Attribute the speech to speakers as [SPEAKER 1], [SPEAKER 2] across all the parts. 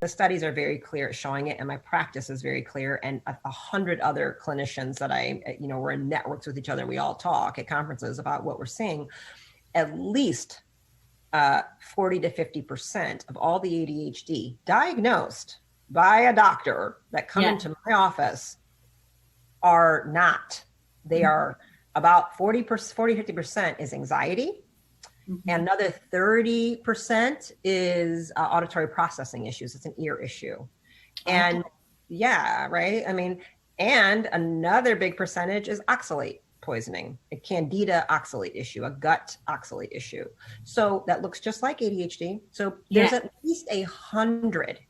[SPEAKER 1] The studies are very clear at showing it, and my practice is very clear. And 100 other clinicians that we're in networks with each other, and we all talk at conferences about what we're seeing. At least 40 to 50% of all the ADHD diagnosed by a doctor that come into my office are not. They are about 50% is anxiety. And another 30% is auditory processing issues. It's an ear issue. And right. I mean, and another big percentage is oxalate poisoning, a candida oxalate issue, a gut oxalate issue. So that looks just like ADHD. So there's at least 100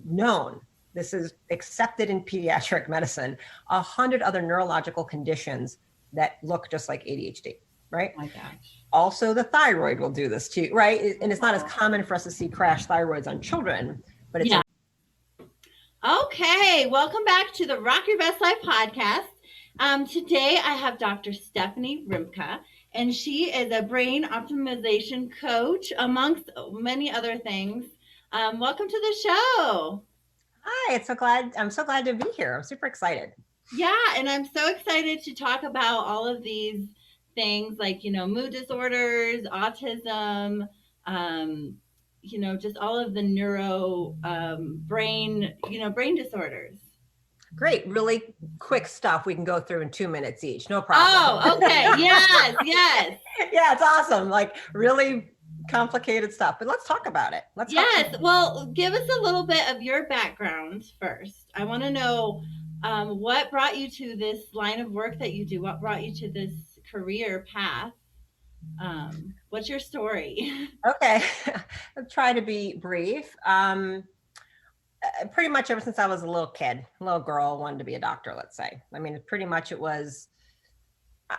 [SPEAKER 1] known, this is accepted in pediatric medicine, 100 other neurological conditions that look just like ADHD, right?
[SPEAKER 2] Oh my gosh.
[SPEAKER 1] Also, the thyroid will do this too, right? And it's not as common for us to see crash thyroids on children, but it's
[SPEAKER 2] Okay, welcome back to the Rock Your Best Life podcast. Today I have Dr. Stephanie Rimka, and she is a brain optimization coach, amongst many other things. Welcome to the show.
[SPEAKER 1] Hi, I'm so glad to be here. I'm super excited.
[SPEAKER 2] Yeah, and I'm so excited to talk about all of these things like, mood disorders, autism, just all of the neuro brain disorders.
[SPEAKER 1] Great. Really quick stuff we can go through in 2 minutes each. No problem.
[SPEAKER 2] Oh, okay. Yes.
[SPEAKER 1] Yeah, it's awesome. Like really complicated stuff, but let's talk about it.
[SPEAKER 2] Well, give us a little bit of your background first. I want to know what brought you to this line of work that you do? What brought you to this career path? What's your story?
[SPEAKER 1] Okay. I'll try to be brief. Pretty much ever since I was a little girl, wanted to be a doctor, let's say. I mean, pretty much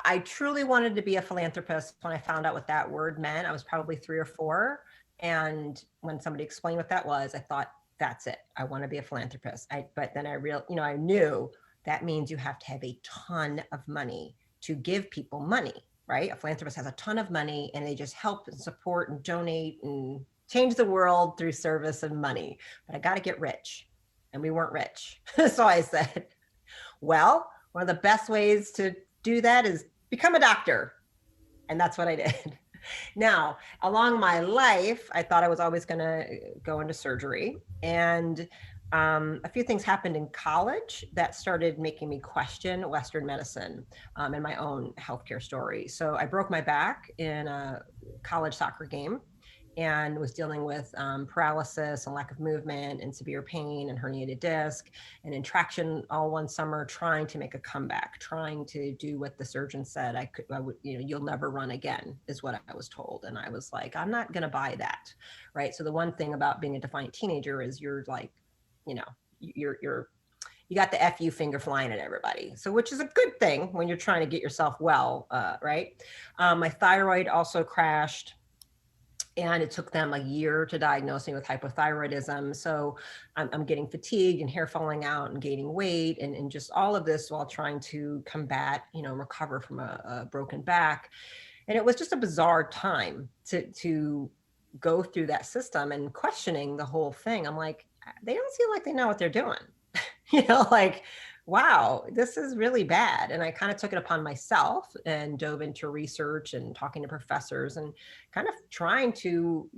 [SPEAKER 1] I truly wanted to be a philanthropist. When I found out what that word meant, I was probably 3 or 4. And when somebody explained what that was, I thought, that's it. I want to be a philanthropist. But then I knew that means you have to have a ton of money to give people money, right? A philanthropist has a ton of money and they just help and support and donate and change the world through service and money. But I got to get rich. And we weren't rich. So I said, well, one of the best ways to do that is become a doctor. And that's what I did. Now, along my life, I thought I was always going to go into surgery. And a few things happened in college that started making me question Western medicine and my own healthcare story. So I broke my back in a college soccer game and was dealing with paralysis and lack of movement and severe pain and herniated disc and intraction all one summer, trying to make a comeback, trying to do what the surgeon said I would, you'll never run again is what I was told. And I was like, I'm not going to buy that. Right. So the one thing about being a defiant teenager is you're like, you got the FU finger flying at everybody. So, which is a good thing when you're trying to get yourself well. Right. My thyroid also crashed. And it took them a year to diagnose me with hypothyroidism. So I'm getting fatigued and hair falling out and gaining weight and just all of this while trying to combat, recover from a broken back. And it was just a bizarre time to go through that system and questioning the whole thing. I'm like, they don't seem like they know what they're doing. Wow, this is really bad. And I kind of took it upon myself and dove into research and talking to professors and kind of trying to,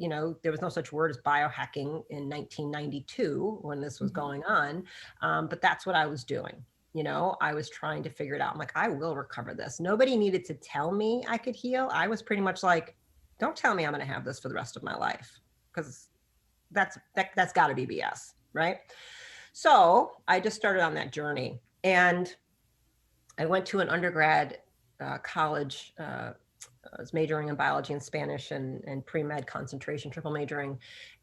[SPEAKER 1] there was no such word as biohacking in 1992 when this was going on. But that's what I was doing. I was trying to figure it out. I'm like, I will recover this. Nobody needed to tell me I could heal. I was pretty much like, don't tell me I'm going to have this for the rest of my life, because that's got to be BS, right? So I just started on that journey, and I went to an undergrad college. I was majoring in biology and Spanish and pre-med concentration, triple majoring.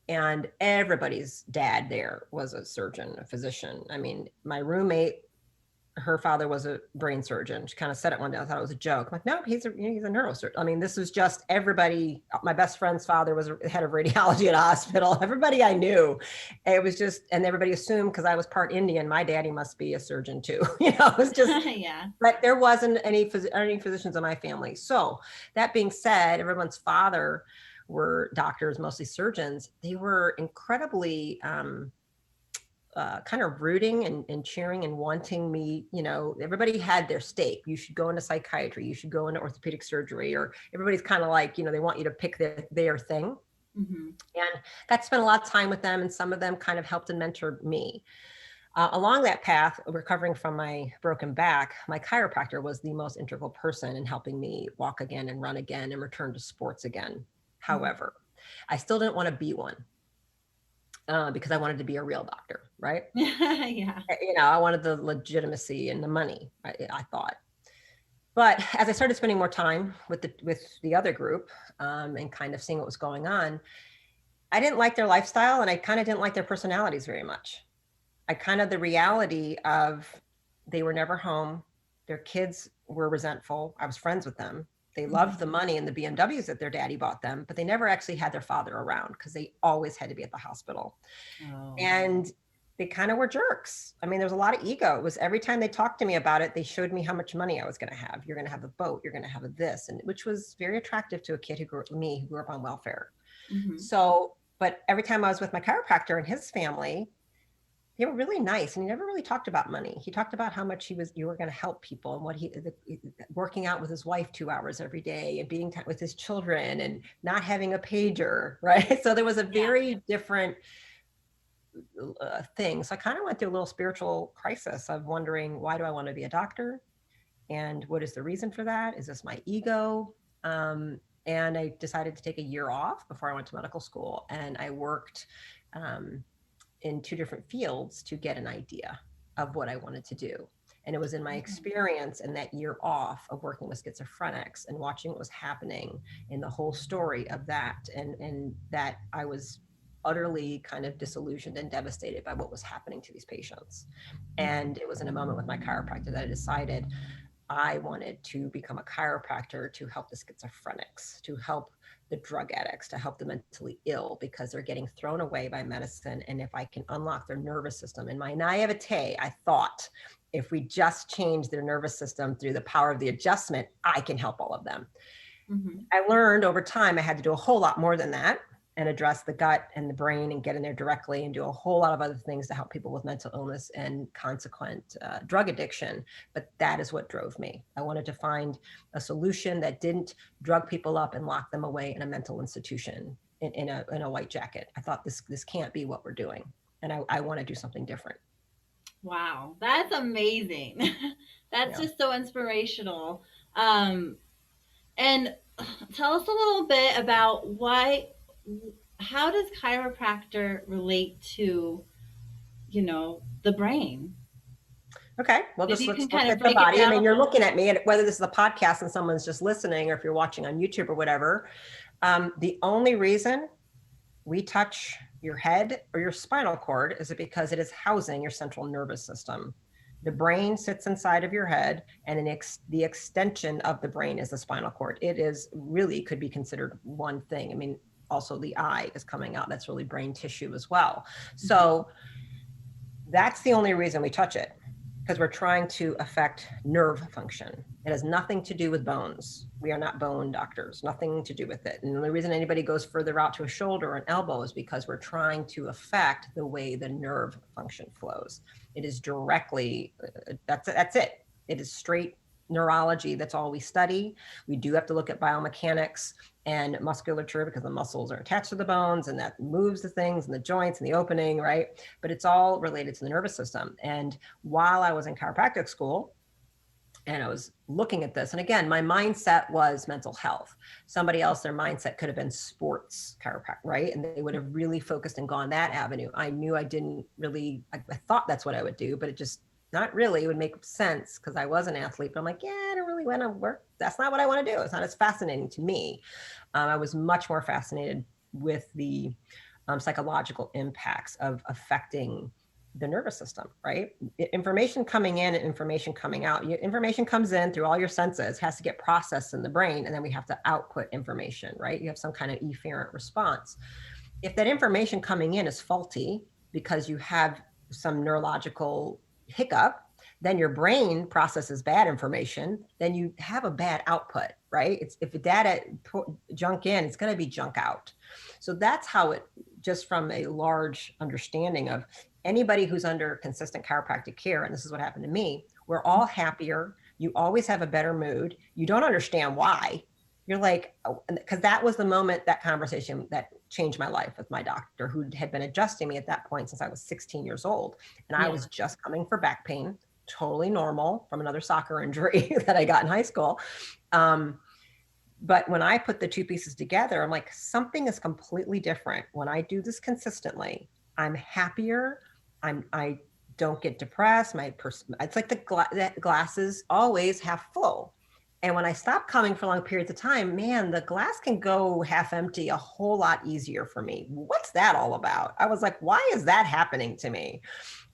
[SPEAKER 1] And everybody's dad there was a surgeon, a physician. I mean, my roommate, her father was a brain surgeon. She kind of said it one day. I thought it was a joke. I'm like, no, he's a neurosurgeon. I mean, this was just everybody. My best friend's father was head of radiology at a hospital. Everybody I knew, it was just, and everybody assumed because I was part Indian, my daddy must be a surgeon too. It was just,
[SPEAKER 2] yeah.
[SPEAKER 1] But there wasn't any physicians in my family. So that being said, everyone's father were doctors, mostly surgeons. They were incredibly kind of rooting and cheering and wanting me, everybody had their stake. You should go into psychiatry, you should go into orthopedic surgery, or everybody's kind of like, they want you to pick their thing.
[SPEAKER 2] Mm-hmm.
[SPEAKER 1] And got to spend a lot of time with them, and some of them kind of helped and mentored me. Along that path, recovering from my broken back, my chiropractor was the most integral person in helping me walk again and run again and return to sports again. However, I still didn't want to be one. Because I wanted to be a real doctor, right?
[SPEAKER 2] Yeah.
[SPEAKER 1] I wanted the legitimacy and the money, I thought. But as I started spending more time with the other group, and kind of seeing what was going on, I didn't like their lifestyle, and I kind of didn't like their personalities very much. The reality of they were never home. Their kids were resentful. I was friends with them. They loved the money and the BMWs that their daddy bought them, but they never actually had their father around because they always had to be at the hospital.
[SPEAKER 2] Oh.
[SPEAKER 1] And they kind of were jerks. I mean, there was a lot of ego. It was every time they talked to me about it, they showed me how much money I was going to have. You're going to have a boat. You're going to have a this, and which was very attractive to a kid who grew up on welfare.
[SPEAKER 2] Mm-hmm.
[SPEAKER 1] So, but every time I was with my chiropractor and his family, they were really nice, and he never really talked about money. He talked about how much you were going to help people, and what working out with his wife 2 hours every day, and being with his children, and not having a pager, right? So there was a very different thing. So I kind of went through a little spiritual crisis of wondering, why do I want to be a doctor? And what is the reason for that? Is this my ego? And I decided to take a year off before I went to medical school, and I worked in 2 different fields to get an idea of what I wanted to do. And it was in my experience in that year off of working with schizophrenics and watching what was happening in the whole story of that, and that I was utterly kind of disillusioned and devastated by what was happening to these patients. And it was in a moment with my chiropractor that I decided I wanted to become a chiropractor to help the schizophrenics, to help the drug addicts, to help the mentally ill, because they're getting thrown away by medicine. And if I can unlock their nervous system, in my naivete, I thought if we just change their nervous system through the power of the adjustment, I can help all of them. Mm-hmm. I learned over time I had to do a whole lot more than that, and address the gut and the brain and get in there directly, and do a whole lot of other things to help people with mental illness and consequent drug addiction. But that is what drove me. I wanted to find a solution that didn't drug people up and lock them away in a mental institution in a white jacket. I thought this can't be what we're doing, and I want to do something different.
[SPEAKER 2] Wow, that's amazing. That's just so inspirational. And tell us a little bit about how does chiropractor relate to, the brain?
[SPEAKER 1] Okay, well, let's look at the body. I mean, you're looking at me, and whether this is a podcast and someone's just listening, or if you're watching on YouTube or whatever, the only reason we touch your head or your spinal cord is because it is housing your central nervous system. The brain sits inside of your head, and the extension of the brain is the spinal cord. It is really could be considered one thing. I mean, also the eye is coming out. That's really brain tissue as well. So that's the only reason we touch it, because we're trying to affect nerve function. It has nothing to do with bones. We are not bone doctors, nothing to do with it. And the reason anybody goes further out to a shoulder or an elbow is because we're trying to affect the way the nerve function flows. It is directly, that's it. It is straight neurology. That's all we study. We do have to look at biomechanics and musculature, because the muscles are attached to the bones, and that moves the things and the joints and the opening, right? But it's all related to the nervous system. And while I was in chiropractic school and I was looking at this, and again, my mindset was mental health. Somebody else, their mindset could have been sports chiropractic, right? And they would have really focused and gone that avenue. I knew I didn't really, I thought that's what I would do, but it just not really. It would make sense because I was an athlete, but I'm like, yeah, I don't really want to work. That's not what I want to do. It's not as fascinating to me. I was much more fascinated with the psychological impacts of affecting the nervous system, right? Information coming in and information coming out. Information comes in through all your senses, has to get processed in the brain, and then we have to output information, right? You have some kind of efferent response. If that information coming in is faulty because you have some neurological hiccup, then your brain processes bad information, then you have a bad output, right? If the data junk in, it's going to be junk out. So that's how it just from a large understanding of anybody who's under consistent chiropractic care, and this is what happened to me, we're all happier. You always have a better mood. You don't understand why. You're like, because that was the moment, that conversation that changed my life with my doctor, who had been adjusting me at that point since I was 16 years old. And I was just coming for back pain, totally normal from another soccer injury that I got in high school. But when I put the two pieces together, I'm like, something is completely different. When I do this consistently, I'm happier. I don't get depressed. It's like the glasses always half full. And when I stop coming for long periods of time, man, the glass can go half empty a whole lot easier for me. What's that all about? I was like, why is that happening to me?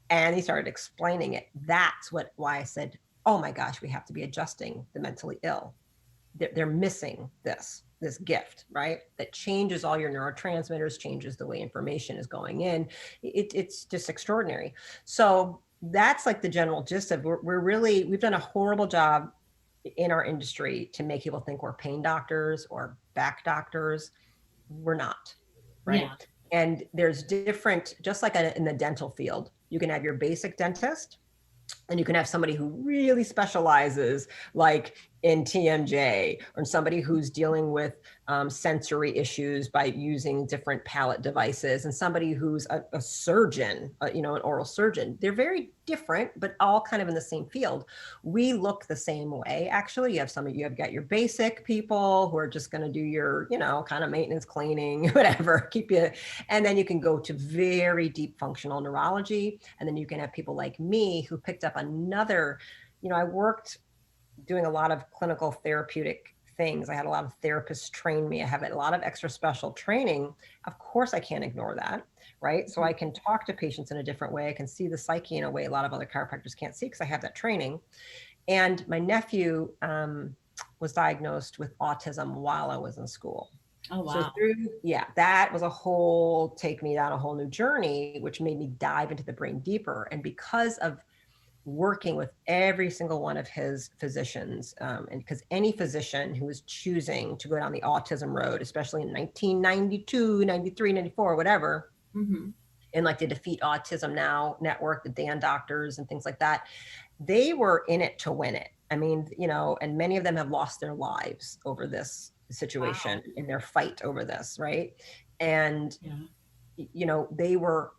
[SPEAKER 1] And he started explaining it. That's why I said, oh my gosh, we have to be adjusting the mentally ill. They're missing this gift, right? That changes all your neurotransmitters, changes the way information is going in. It's just extraordinary. So that's like the general gist of we've done a horrible job in our industry to make people think we're pain doctors or back doctors. We're not, right? Yeah. And there's different, just like in the dental field, you can have your basic dentist, and you can have somebody who really specializes like in TMJ, or somebody who's dealing with sensory issues by using different palate devices, and somebody who's a surgeon, an oral surgeon. They're very different, but all kind of in the same field. We look the same way. Actually, you have got your basic people who are just going to do your, kind of maintenance, cleaning, whatever, keep you. And then you can go to very deep functional neurology. And then you can have people like me who picked up another, I worked doing a lot of clinical therapeutic things. I had a lot of therapists train me. I have a lot of extra special training. Of course, I can't ignore that, right? So I can talk to patients in a different way. I can see the psyche in a way a lot of other chiropractors can't see because I have that training. And my nephew was diagnosed with autism while I was in school.
[SPEAKER 2] Oh, wow.
[SPEAKER 1] So that was take me down a whole new journey, which made me dive into the brain deeper. And because of working with every single one of his physicians, and because any physician who was choosing to go down the autism road, especially in 1992, 93, 94, whatever, and like the Defeat Autism Now network, the Dan doctors and things like that, they were in it to win it. I mean, and many of them have lost their lives over this situation in their fight over this, right? And, they were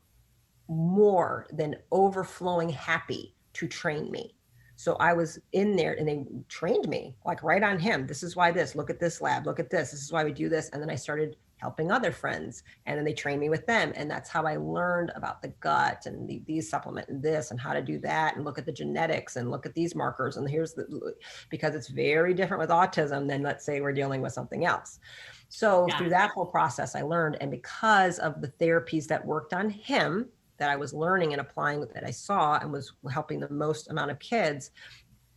[SPEAKER 1] more than overflowing happy to train me. So I was in there and they trained me like right on him. This is why look at this lab, look at this is why we do this. And then I started helping other friends, and then they trained me with them. And that's how I learned about the gut and these supplement and this and how to do that, and look at the genetics and look at these markers. And because it's very different with autism than, let's say, we're dealing with something else. So through that whole process, I learned, and because of the therapies that worked on him, that I was learning and applying, that I saw and was helping the most amount of kids,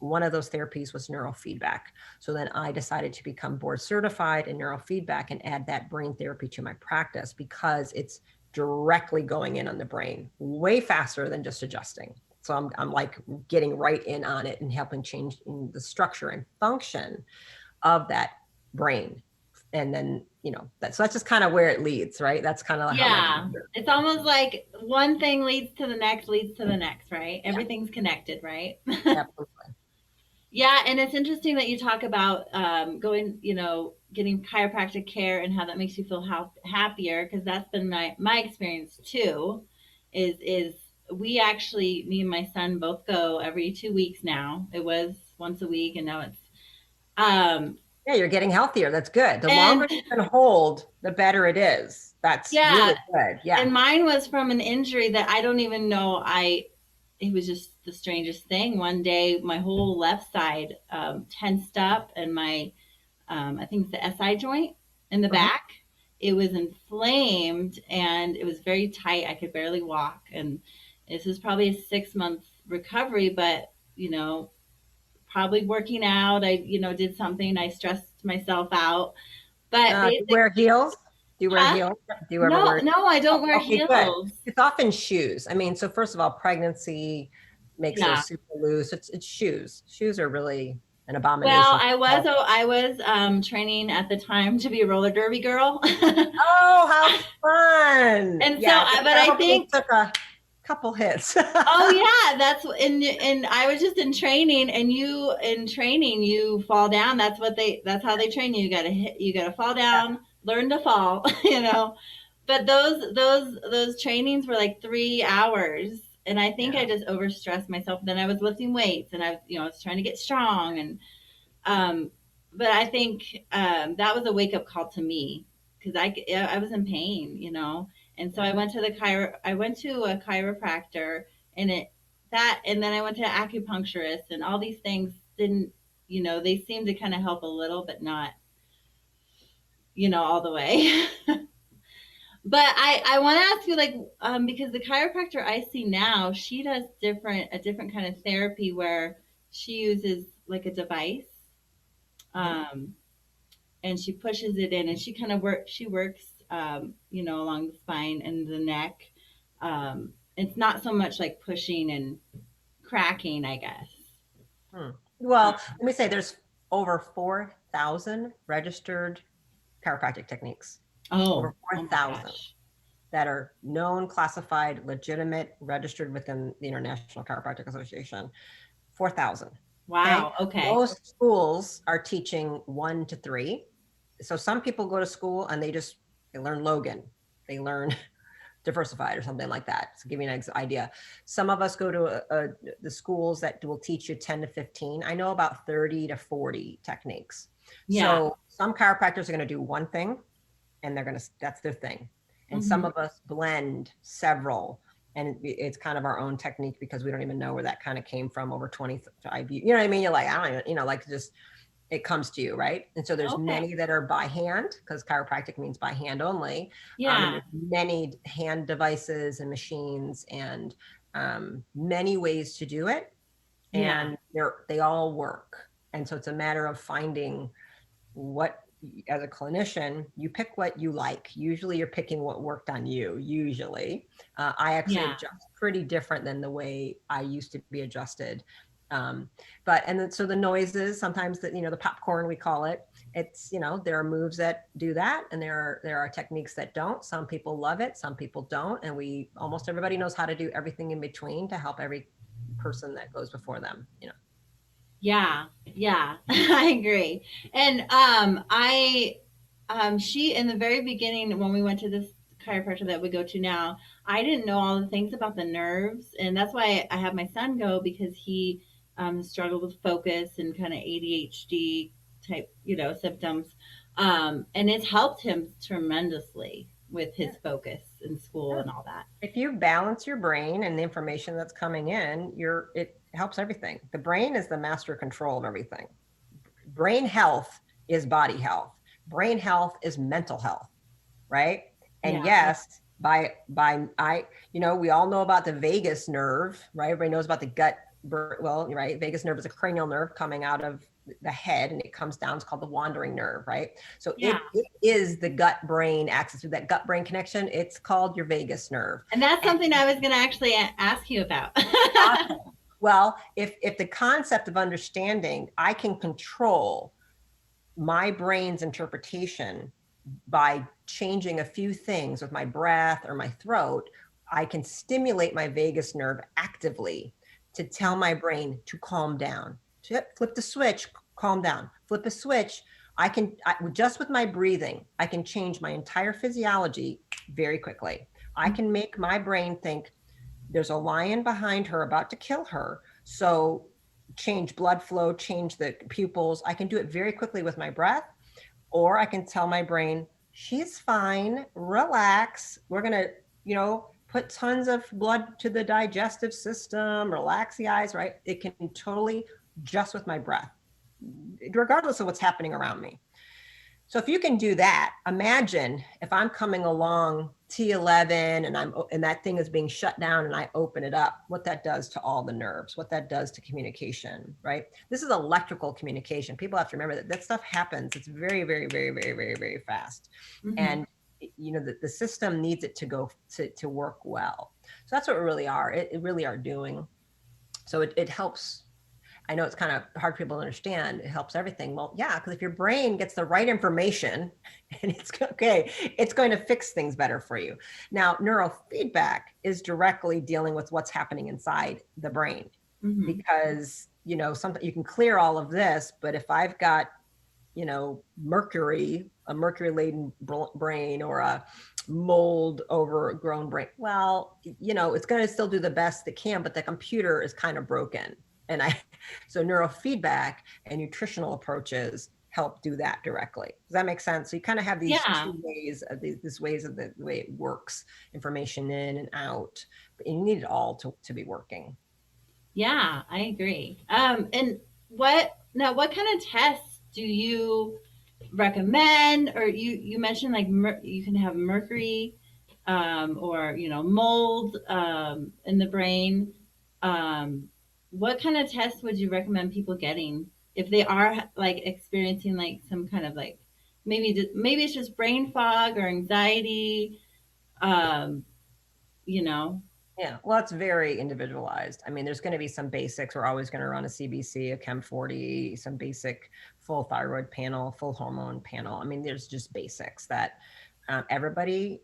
[SPEAKER 1] one of those therapies was neurofeedback. So then I decided to become board certified in neurofeedback and add that brain therapy to my practice, because it's directly going in on the brain way faster than just adjusting. So I'm like getting right in on it and helping change in the structure and function of that brain. And then, so that's just kind of where it leads, right? That's kind of
[SPEAKER 2] how it's almost like one thing leads to the next, right? Everything's connected, right?
[SPEAKER 1] Absolutely.
[SPEAKER 2] Yeah. And it's interesting that you talk about going, getting chiropractic care and how that makes you feel happier, because that's been my experience too, is we actually, me and my son both go every 2 weeks now. It was once a week, and now it's
[SPEAKER 1] you're getting healthier. That's good. The longer you can hold, the better it is. That's really good. Yeah.
[SPEAKER 2] And mine was from an injury that I don't even know. It was just the strangest thing. One day, my whole left side tensed up, and my, I think it's the SI joint in the back, it was inflamed and it was very tight. I could barely walk. And this was probably a 6-month recovery, but, probably working out. I, did something. I stressed myself out. But
[SPEAKER 1] do you wear heels? Do you wear heels? Do you ever wear?
[SPEAKER 2] No, I don't wear heels.
[SPEAKER 1] Good. It's often shoes. I mean, so first of all, pregnancy makes those super loose. It's shoes. Shoes are really an
[SPEAKER 2] Well,
[SPEAKER 1] abomination.
[SPEAKER 2] I was training at the time to be a roller derby girl.
[SPEAKER 1] Oh, how fun.
[SPEAKER 2] And so
[SPEAKER 1] Yeah,
[SPEAKER 2] but
[SPEAKER 1] I
[SPEAKER 2] I
[SPEAKER 1] hope you
[SPEAKER 2] think,
[SPEAKER 1] took a couple hits.
[SPEAKER 2] oh yeah, that's and I was just in training, and you in training you fall down. That's how they train you. You gotta fall down, learn to fall, you know. But those trainings were like 3 hours, and I think I
[SPEAKER 1] Yeah.
[SPEAKER 2] just overstressed myself. Then I was lifting weights, and I was trying to get strong, and um, but I think that was a wake up call to me, because I was in pain, you know, and so I went to a chiropractor, and and then I went to an acupuncturist, and all these things didn't, they seemed to kind of help a little, but not, all the way. But I want to ask you, like, because the chiropractor I see now, she does a different kind of therapy where she uses like a device, um, and she pushes it in, and she works, along the spine and the neck. It's not so much like pushing and cracking, I guess.
[SPEAKER 1] Hmm. Well, let me say there's over 4,000 registered chiropractic techniques. Over
[SPEAKER 2] Oh my
[SPEAKER 1] 4,000
[SPEAKER 2] gosh.
[SPEAKER 1] that are known, classified, legitimate, registered within the International Chiropractic Association. 4,000. Okay.
[SPEAKER 2] Wow. Okay.
[SPEAKER 1] Most schools are teaching 1 to 3. So some people go to school and they learn Logan. They learn diversified or something like that. So give you an idea. Some of us go to the schools that will teach you 10 to 15. I know about 30 to 40 techniques.
[SPEAKER 2] Yeah.
[SPEAKER 1] So some chiropractors are going to do one thing and that's their thing. And some of us blend several, and it's kind of our own technique because we don't even know where that kind of came from over 25 years. You know what I mean? You're like, I don't even, like just, it comes to you, right? And so there's many that are by hand, because chiropractic means by hand only.
[SPEAKER 2] Yeah.
[SPEAKER 1] And there's many hand devices and machines and many ways to do it. And they all work. And so it's a matter of finding what, as a clinician, you pick what you like. Usually you're picking what worked on you, usually. I actually adjust pretty different than the way I used to be adjusted. And then, so the noises, sometimes the popcorn, we call it, it's, there are moves that do that. And there are techniques that don't. Some people love it, some people don't. And almost everybody knows how to do everything in between to help every person that goes before them,
[SPEAKER 2] Yeah, I agree. And she, in the very beginning, when we went to this chiropractor that we go to now, I didn't know all the things about the nerves, and that's why I have my son go, because he struggled with focus and kind of ADHD type, symptoms, and it's helped him tremendously with his focus in school and all that.
[SPEAKER 1] If you balance your brain and the information that's coming in, it helps everything. The brain is the master control of everything. Brain health is body health. Brain health is mental health, right? And yes, we all know about the vagus nerve, right? Everybody knows about the gut. Well, right. Vagus nerve is a cranial nerve coming out of the head, and it comes down. It's called the wandering nerve, right? So it is the gut brain axis. Through that gut brain connection, it's called your vagus nerve.
[SPEAKER 2] And that's something I was going to actually ask you about.
[SPEAKER 1] Awesome. Well, if the concept of understanding, I can control my brain's interpretation by changing a few things with my breath or my throat, I can stimulate my vagus nerve actively to tell my brain to calm down. Flip the switch, calm down. Flip a switch. Just with my breathing, I can change my entire physiology very quickly. I can make my brain think there's a lion behind her about to kill her. So change blood flow, change the pupils. I can do it very quickly with my breath, or I can tell my brain, she's fine, relax. We're going to, put tons of blood to the digestive system, relax the eyes, right? It can totally just with my breath, regardless of what's happening around me. So if you can do that, imagine if I'm coming along T11 and that thing is being shut down and I open it up, what that does to all the nerves, what that does to communication, right? This is electrical communication. People have to remember that stuff happens. It's very, very, very, very, very, very fast. And the system needs it to go to work well. So that's what we really are. It really are doing. So it helps. I know it's kind of hard for people to understand. It helps everything. Well, yeah, because if your brain gets the right information and it's okay, it's going to fix things better for you. Now, neurofeedback is directly dealing with what's happening inside the brain, because, you know, something you can clear all of this, but if I've got, you know, a mercury laden brain, or a mold overgrown brain, well, you know, it's going to still do the best it can, but the computer is kind of broken. And so neurofeedback and nutritional approaches help do that directly. Does that make sense? So you kind of have these two ways of these ways of the way it works, information in and out, but you need it all to be working.
[SPEAKER 2] Yeah, I agree. And what kind of tests do you recommend? Or you mentioned like you can have mercury, or you know, mold in the brain. What kind of tests would you recommend people getting if they are like experiencing like some kind of like maybe it's just brain fog or anxiety, um, you know?
[SPEAKER 1] Yeah, well, it's very individualized. I mean, there's going to be some basics. We're always going to run a CBC, a Chem 40, some basic full thyroid panel, full hormone panel. I mean, there's just basics that everybody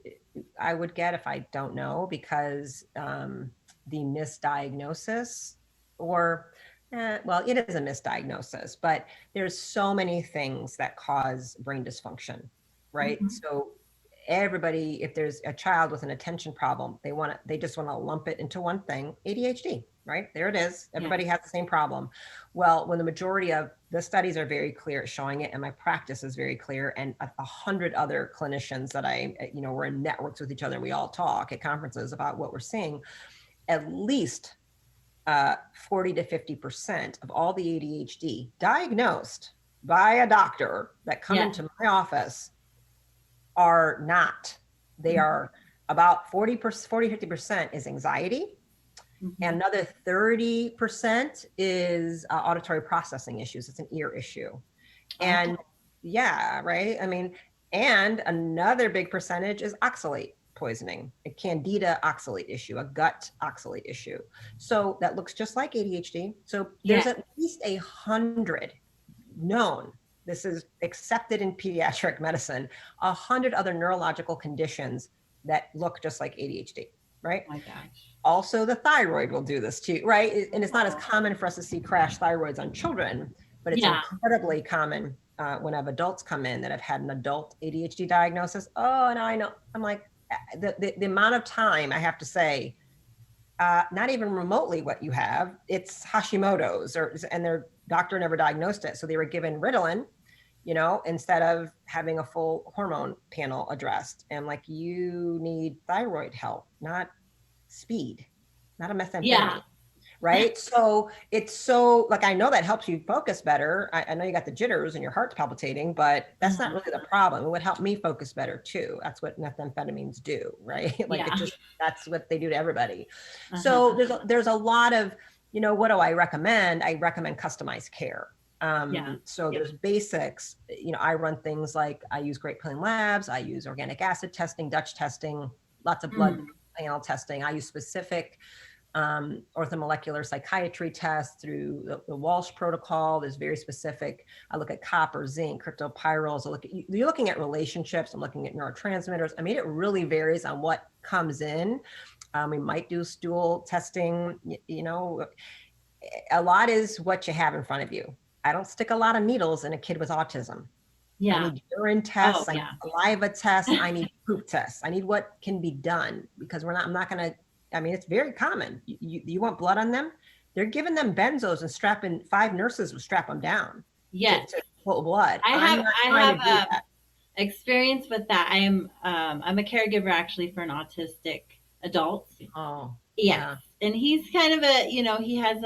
[SPEAKER 1] I would get if I don't know, because the misdiagnosis, or well, it is a misdiagnosis, but there's so many things that cause brain dysfunction, right? So everybody, if there's a child with an attention problem, they just want to lump it into one thing, ADHD, right? There it is. Everybody has the same problem. Well, when the majority of the studies are very clear at showing it, and my practice is very clear, and 100 other clinicians that we're in networks with each other, and we all talk at conferences about what we're seeing, at least 40 to 50% of all the ADHD diagnosed by a doctor that come into my office are not. They are about 50% is anxiety. And another 30% is auditory processing issues. It's an ear issue. And yeah, right. I mean, and another big percentage is oxalate poisoning, a candida oxalate issue, a gut oxalate issue. So that looks just like ADHD. So there's at least 100 known, this is accepted in pediatric medicine, 100 other neurological conditions that look just like ADHD, right?
[SPEAKER 2] Oh my gosh.
[SPEAKER 1] Also, the thyroid will do this too, right? And it's not as common for us to see crash thyroids on children, but it's incredibly common when I have adults come in that have had an adult ADHD diagnosis. Oh, and I know, I'm like, the amount of time I have to say, not even remotely what you have, it's Hashimoto's, and their doctor never diagnosed it. So they were given Ritalin, you know, instead of having a full hormone panel addressed. And like, you need thyroid help, not speed, not a methamphetamine. Right. So it's so like, I know that helps you focus better. I know you got the jitters and your heart's palpitating, but that's not really the problem. It would help me focus better too. That's what methamphetamines do. Right. Like that's what they do to everybody. So there's a lot of, you know, what do I recommend? I recommend customized care. So there's basics, you know, I run things like I use Great Plains Labs. I use organic acid testing, Dutch testing, lots of blood panel testing. I use specific orthomolecular psychiatry tests through the Walsh protocol. There's very specific. I look at copper, zinc, cryptopyrroles. You're looking at relationships. I'm looking at neurotransmitters. I mean, it really varies on what comes in. We might do stool testing. You know, a lot is what you have in front of you. I don't stick a lot of needles in a kid with autism. I need urine tests. I need saliva tests. I need poop tests. I need what can be done, because I'm not going to. I mean, it's very common. You want blood on them? They're giving them benzos and 5 nurses will strap them down.
[SPEAKER 2] Yes.
[SPEAKER 1] To pull blood.
[SPEAKER 2] I have experience with that. I'm a caregiver actually for an autistic adult.
[SPEAKER 1] Oh.
[SPEAKER 2] Yeah. And he's kind of he has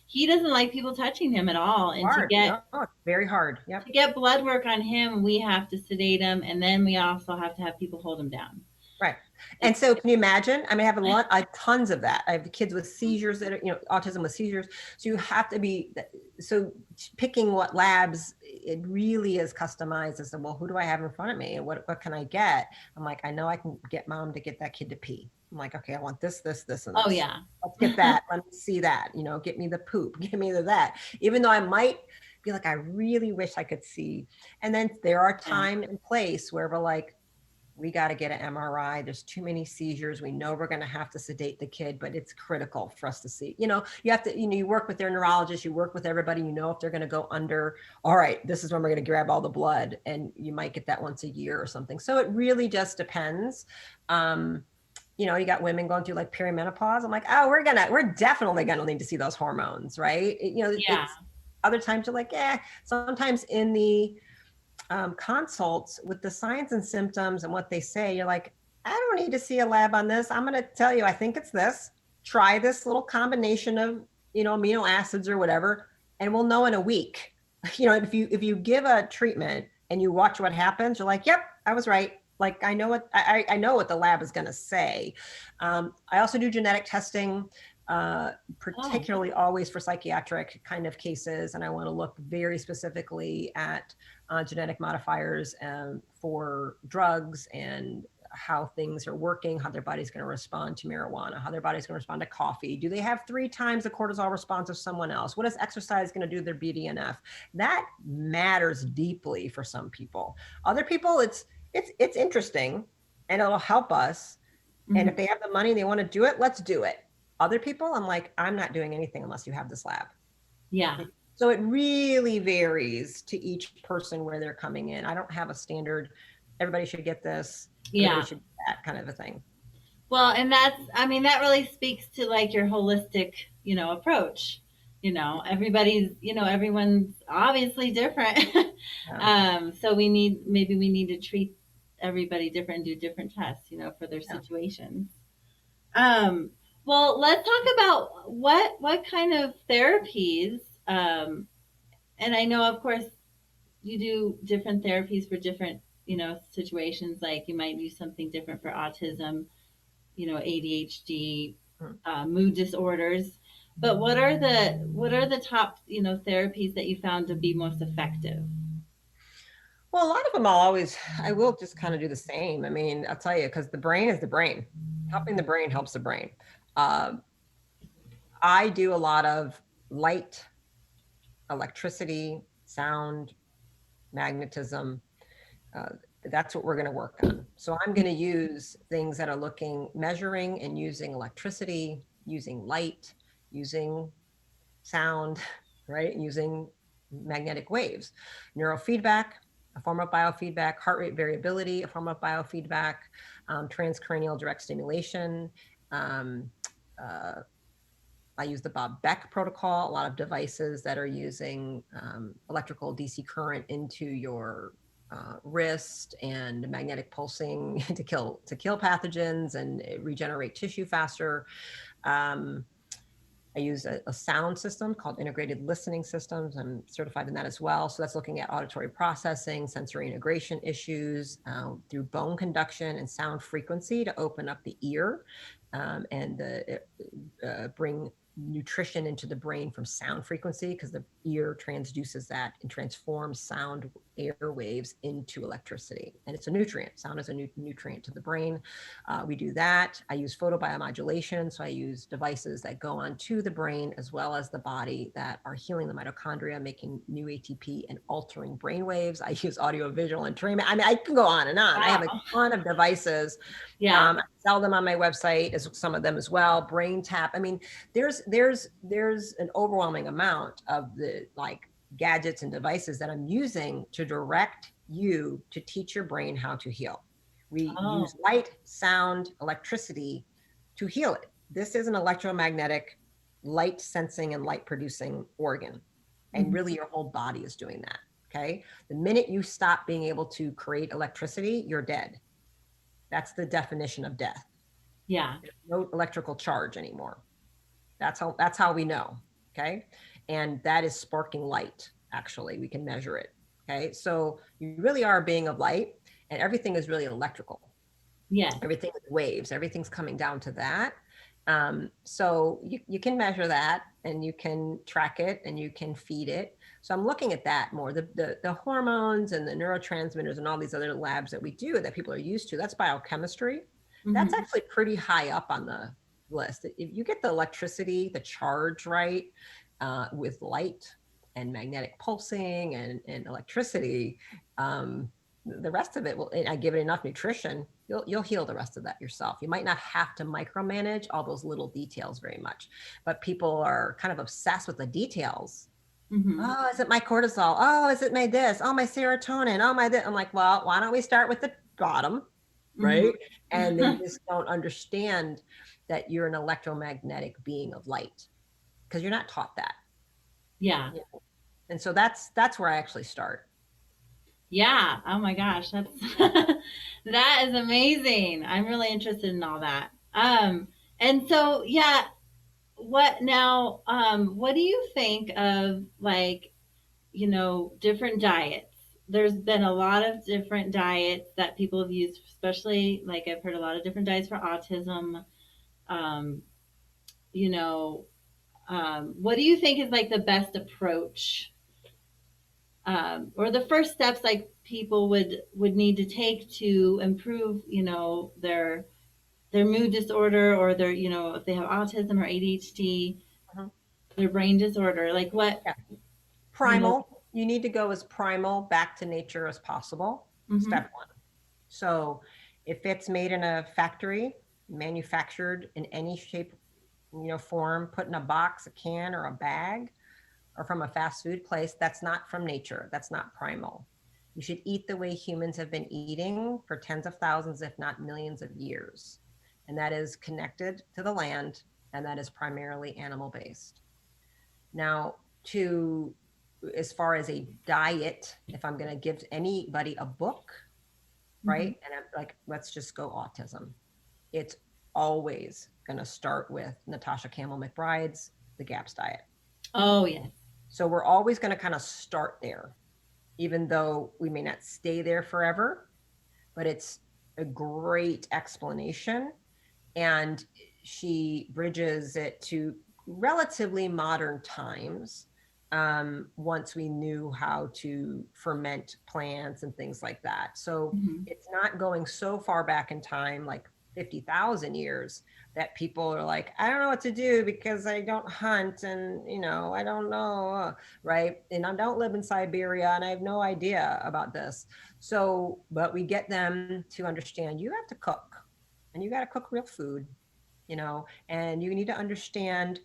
[SPEAKER 2] he doesn't like people touching him at all. And
[SPEAKER 1] it's very hard.
[SPEAKER 2] To get blood work on him, we have to sedate him, and then we also have to have people hold him down.
[SPEAKER 1] Right. And so can you imagine? I mean, I have tons of that. I have kids with seizures that are, autism with seizures. So you have to be, so picking what labs, it really is customized as to, well, who do I have in front of me? And what can I get? I'm like, I know I can get mom to get that kid to pee. I'm like, okay, I want this, and this.
[SPEAKER 2] Oh yeah.
[SPEAKER 1] Let's get that. Let me see that, get me the poop, give me that. Even though I might be like, I really wish I could see. And then there are time and place where we're like, we got to get an MRI. There's too many seizures. We know we're going to have to sedate the kid, but it's critical for us to see. You have to, you work with their neurologist, you work with everybody, if they're going to go under, all right, this is when we're going to grab all the blood, and you might get that once a year or something. So it really just depends. You got women going through like perimenopause. I'm like, oh, we're definitely going to need to see those hormones, right? It's, other times you're like, sometimes in the consults with the signs and symptoms and what they say, you're like, I don't need to see a lab on this. I'm going to tell you, I think it's this. Try this little combination of, amino acids or whatever, and we'll know in a week. If you give a treatment and you watch what happens, you're like, yep, I was right. Like, I know what I know what the lab is going to say. I also do genetic testing, particularly always for psychiatric kind of cases. And I want to look very specifically at genetic modifiers for drugs and how things are working, how their body's going to respond to marijuana, how their body's going to respond to coffee. Do they have 3 times the cortisol response of someone else? What is exercise going to do to their BDNF? That matters deeply for some people. Other people, it's interesting and it'll help us. Mm-hmm. And if they have the money and they want to do it, let's do it. Other people, I'm like, I'm not doing anything unless you have this lab.
[SPEAKER 2] Yeah.
[SPEAKER 1] So it really varies to each person where they're coming in. I don't have a standard, everybody should get this, everybody should get that kind of a thing.
[SPEAKER 2] Well, and that really speaks to like your holistic, approach. Everybody's, everyone's obviously different. Yeah. So we need to treat everybody different, do different tests, for their situations. Well, let's talk about what kind of therapies, and I know, of course, you do different therapies for different, situations. Like you might do something different for autism, ADHD, mood disorders. But what are the top, therapies that you found to be most effective?
[SPEAKER 1] Well, a lot of them I will just kind of do the same. I mean, I'll tell you, because the brain is the brain. Helping the brain helps the brain. I do a lot of light, electricity, sound, magnetism. That's what we're going to work on. So I'm going to use things that are measuring and using electricity, using light, using sound, right? Using magnetic waves, neurofeedback, a form of biofeedback, heart rate variability, a form of biofeedback, transcranial direct stimulation. I use the Bob Beck protocol, a lot of devices that are using electrical DC current into your wrist and magnetic pulsing to kill pathogens and regenerate tissue faster. I use a sound system called integrated listening systems. I'm certified in that as well. So that's looking at auditory processing, sensory integration issues through bone conduction and sound frequency to open up the ear and bring nutrition into the brain from sound frequency, because the ear transduces that and transforms sound air waves into electricity. And it's a nutrient. Sound is a nutrient to the brain. We do that. I use photobiomodulation. So I use devices that go onto the brain as well as the body that are healing the mitochondria, making new ATP and altering brain waves. I use audiovisual entrainment. I mean, I can go on and on. Wow. I have a ton of devices. Yeah. I sell them on my website, as some of them as well. Brain tap. I mean, there's an overwhelming amount of the gadgets and devices that I'm using to direct you to teach your brain how to heal. We use light, sound, electricity to heal it. This is an electromagnetic light sensing and light producing organ. And really your whole body is doing that. Okay. The minute you stop being able to create electricity, you're dead. That's the definition of death.
[SPEAKER 2] Yeah.
[SPEAKER 1] There's no electrical charge anymore. That's how we know. Okay. And that is sparking light. Actually, we can measure it. Okay. So you really are a being of light, and everything is really electrical.
[SPEAKER 2] Yes.
[SPEAKER 1] Everything is waves, everything's coming down to that. So you can measure that and you can track it and you can feed it. So I'm looking at that more, the hormones and the neurotransmitters and all these other labs that we do that people are used to. That's biochemistry. That's
[SPEAKER 2] Mm-hmm.
[SPEAKER 1] actually pretty high up on the list. If you get the electricity, the charge right, with light and magnetic pulsing and electricity, the rest of it will, I give it enough nutrition, you'll heal the rest of that yourself. You might not have to micromanage all those little details very much, but people are kind of obsessed with the details.
[SPEAKER 2] Mm-hmm.
[SPEAKER 1] Oh, is it my cortisol? Oh, is it my this? Oh, my serotonin? Oh, my this. I'm like, well, why don't we start with the bottom, right? And they
[SPEAKER 2] Mm-hmm.
[SPEAKER 1] just don't understand that you're an electromagnetic being of light because you're not taught that.
[SPEAKER 2] Yeah.
[SPEAKER 1] Yeah. And so that's where I actually start.
[SPEAKER 2] Yeah. Oh my gosh, that's that is amazing. I'm really interested in all that. And so yeah, what now what do you think of, like, different diets? There's been a lot of different diets that people have used, especially, like, I've heard a lot of different diets for autism. Um, you know, what do you think is like the best approach, or the first steps, like, people would need to take to improve, their mood disorder, or their, if they have autism or ADHD,
[SPEAKER 1] Mhm.
[SPEAKER 2] their brain disorder, like what,
[SPEAKER 1] Yeah.
[SPEAKER 2] you know.
[SPEAKER 1] Primal, you need to go as primal back to nature as possible.
[SPEAKER 2] Mm-hmm.
[SPEAKER 1] Step one. So if it's made in a factory, manufactured in any shape, form, put in a box, a can, or a bag, or from a fast food place, that's not from nature. That's not primal. You should eat the way humans have been eating for tens of thousands, if not millions of years. And that is connected to the land, and that is primarily animal based. Now, to as far as a diet, if I'm going to give anybody a book,
[SPEAKER 2] Mm-hmm.
[SPEAKER 1] right? And I'm like, let's just go autism. It's always going to start with Natasha Campbell McBride's The Gaps Diet.
[SPEAKER 2] Oh yes.
[SPEAKER 1] So we're always going to kind of start there, even though we may not stay there forever, but it's a great explanation. And she bridges it to relatively modern times, once we knew how to ferment plants and things like that. So
[SPEAKER 2] Mm-hmm.
[SPEAKER 1] it's not going so far back in time, like 50,000 years, that people are like, I don't know what to do because I don't hunt and, I don't know, right? And I don't live in Siberia and I have no idea about this. So, but we get them to understand you have to cook and you got to cook real food, and you need to understand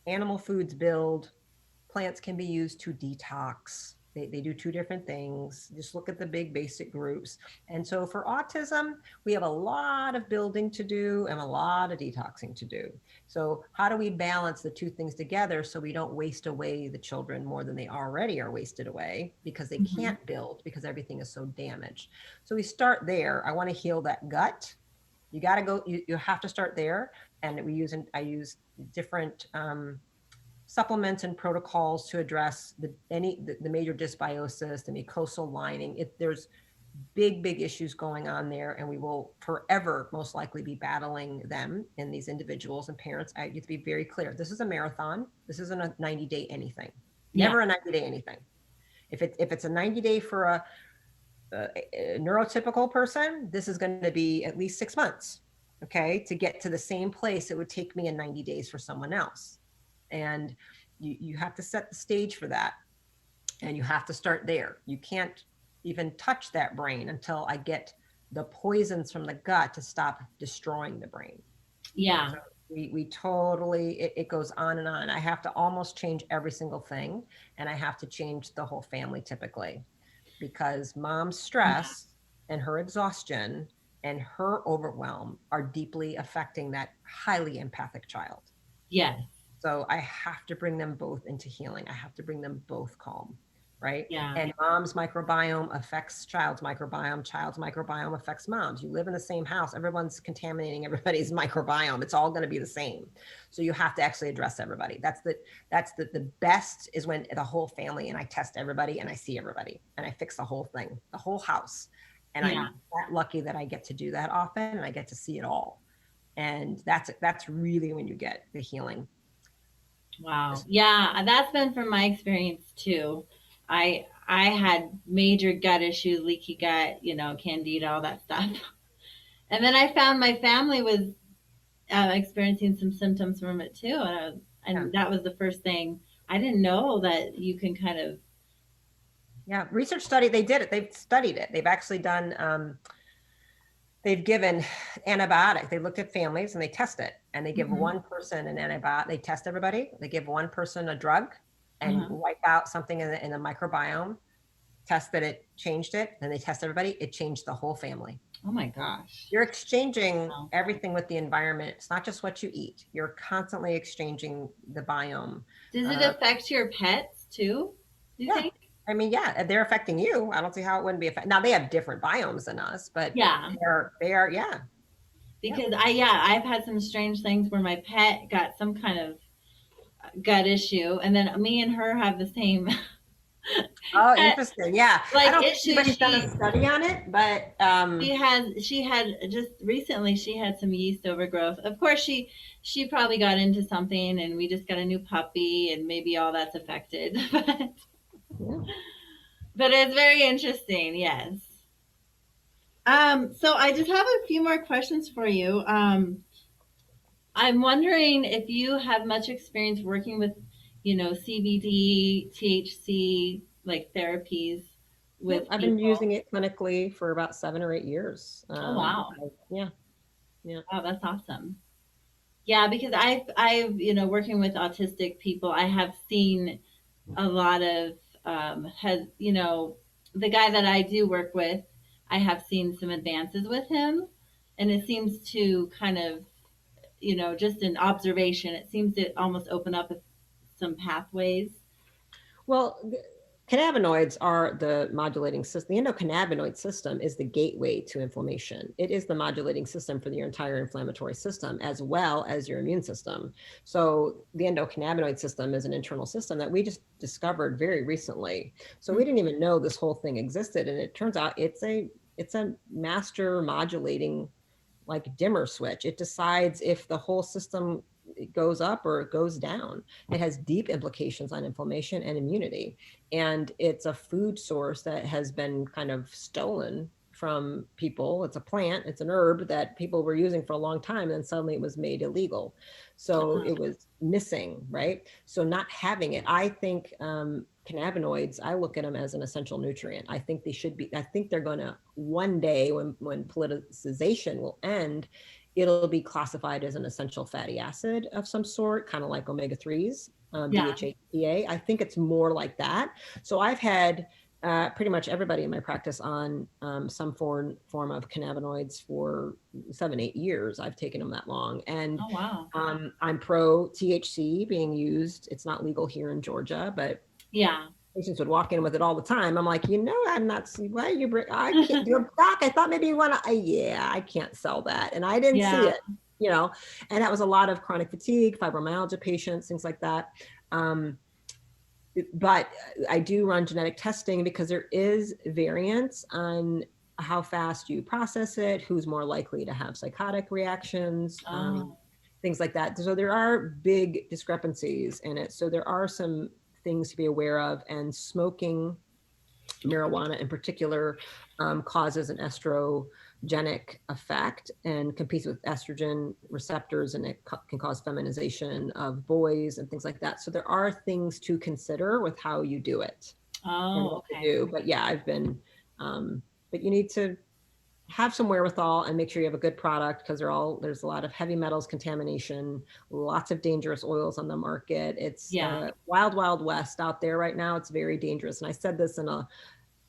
[SPEAKER 1] animal foods build, plants can be used to detox. They do two different things. Just look at the big basic groups. And so for autism, we have a lot of building to do and a lot of detoxing to do. So how do we balance the two things together so we don't waste away the children more than they already are wasted away because they
[SPEAKER 2] Mm-hmm.
[SPEAKER 1] can't build because everything is so damaged. So we start there. I want to heal that gut. You got to go, you have to start there. And I use different, supplements and protocols to address the major dysbiosis, the mucosal lining. There's big issues going on there, and we will forever most likely be battling them in these individuals and parents. I need to be very clear. This is a marathon. This isn't a 90-day anything.
[SPEAKER 2] Yeah.
[SPEAKER 1] Never a 90-day anything. If it's a 90-day for a neurotypical person, this is going to be at least 6 months. Okay, to get to the same place it would take me in 90 days for someone else. And you have to set the stage for that, and you have to start there. You can't even touch that brain until I get the poisons from the gut to stop destroying the brain.
[SPEAKER 2] Yeah.
[SPEAKER 1] So we totally, it goes on and on. I have to almost change every single thing, and I have to change the whole family typically, because mom's
[SPEAKER 2] Yeah.
[SPEAKER 1] stress and her exhaustion and her overwhelm are deeply affecting that highly empathic child.
[SPEAKER 2] Yes.
[SPEAKER 1] So I have to bring them both into healing. I have to bring them both calm, right?
[SPEAKER 2] Yeah.
[SPEAKER 1] And mom's microbiome affects child's microbiome affects mom's. You live in the same house, everyone's contaminating everybody's microbiome. It's all going to be the same. So you have to actually address everybody. That's the best is when the whole family, and I test everybody and I see everybody and I fix the whole thing, the whole house. And
[SPEAKER 2] Yeah.
[SPEAKER 1] I'm that lucky that I get to do that often and I get to see it all. And that's really when you get the healing.
[SPEAKER 2] Wow. Yeah, that's been from my experience too. I had major gut issues, leaky gut, candida, all that stuff. And then I found my family was experiencing some symptoms from it too,
[SPEAKER 1] Yeah.
[SPEAKER 2] and that was the first thing. I didn't know that you can kind of.
[SPEAKER 1] Yeah. Research study, they did it. They've studied it. They've actually done, they've given antibiotics. They looked at families and they test it, and they give one person an antibiotic. They test everybody. They give one person a drug and wipe out something in the microbiome, test that it changed it. Then they test everybody. It changed the whole family.
[SPEAKER 2] Oh my gosh.
[SPEAKER 1] You're exchanging
[SPEAKER 2] Wow.
[SPEAKER 1] everything with the environment. It's not just what you eat. You're constantly exchanging the biome.
[SPEAKER 2] Does it affect your pets too, do you
[SPEAKER 1] Yeah.
[SPEAKER 2] think?
[SPEAKER 1] I mean, yeah, they're affecting you. I don't see how it wouldn't be affected. Now they have different biomes than us, but
[SPEAKER 2] Yeah.
[SPEAKER 1] they are, yeah.
[SPEAKER 2] Because I've had some strange things where my pet got some kind of gut issue, and then me and her have the same
[SPEAKER 1] Oh, interesting. Yeah. I
[SPEAKER 2] like
[SPEAKER 1] don't think
[SPEAKER 2] issue.
[SPEAKER 1] anybody's done a study on it, but
[SPEAKER 2] She had just recently, she had some yeast overgrowth. Of course, she probably got into something, and we just got a new puppy, and maybe all that's affected. But it's very interesting. Yes. So I just have a few more questions for you. I'm wondering if you have much experience working with, CBD, THC, like therapies with
[SPEAKER 1] I've been
[SPEAKER 2] people.
[SPEAKER 1] using it clinically for about 7 or 8 years.
[SPEAKER 2] Oh, wow.
[SPEAKER 1] Yeah. Yeah.
[SPEAKER 2] Wow, that's awesome. Yeah, because I've working with autistic people, I have seen a lot of has the guy that I do work with, I have seen some advances with him, and it seems to kind of just an observation, it seems to almost open up some pathways.
[SPEAKER 1] Well, cannabinoids are the modulating system. The endocannabinoid system is the gateway to inflammation. It is the modulating system for your entire inflammatory system, as well as your immune system. So the endocannabinoid system is an internal system that we just discovered very recently. So we didn't even know this whole thing existed. And it turns out it's a master modulating, like, dimmer switch. It decides if the whole system goes up or it goes down. It has deep implications on inflammation and immunity. And it's a food source that has been kind of stolen from people. It's a plant, it's an herb that people were using for a long time, and suddenly it was made illegal. So it was missing, right? So not having it, I think cannabinoids, I look at them as an essential nutrient. I think they should be, I think they're going to one day, when politicization will end, it'll be classified as an essential fatty acid of some sort, kind of like omega-3s, DHA. I think it's more like that. So I've had pretty much everybody in my practice on some form of cannabinoids for 7-8 years. I've taken them that long. And
[SPEAKER 2] Oh, wow.
[SPEAKER 1] I'm pro THC being used. It's not legal here in Georgia, but
[SPEAKER 2] Yeah.
[SPEAKER 1] patients would walk in with it all the time. I'm like, I'm not, why you bring, I can't do a doc. I thought maybe you want to, yeah, I can't sell that. And I didn't see it, and that was a lot of chronic fatigue, fibromyalgia patients, things like that. But I do run genetic testing because there is variance on how fast you process it, who's more likely to have psychotic reactions, things like that. So there are big discrepancies in it. So there are some things to be aware of, and smoking marijuana in particular causes an estrogenic effect and competes with estrogen receptors, and it can cause feminization of boys and things like that. So there are things to consider with how you do it.
[SPEAKER 2] Oh, okay.
[SPEAKER 1] But yeah, I've been, but you need to have some wherewithal and make sure you have a good product, because there's a lot of heavy metals contamination, lots of dangerous oils on the market. It's wild, wild west out there right now. It's very dangerous. And I said this in a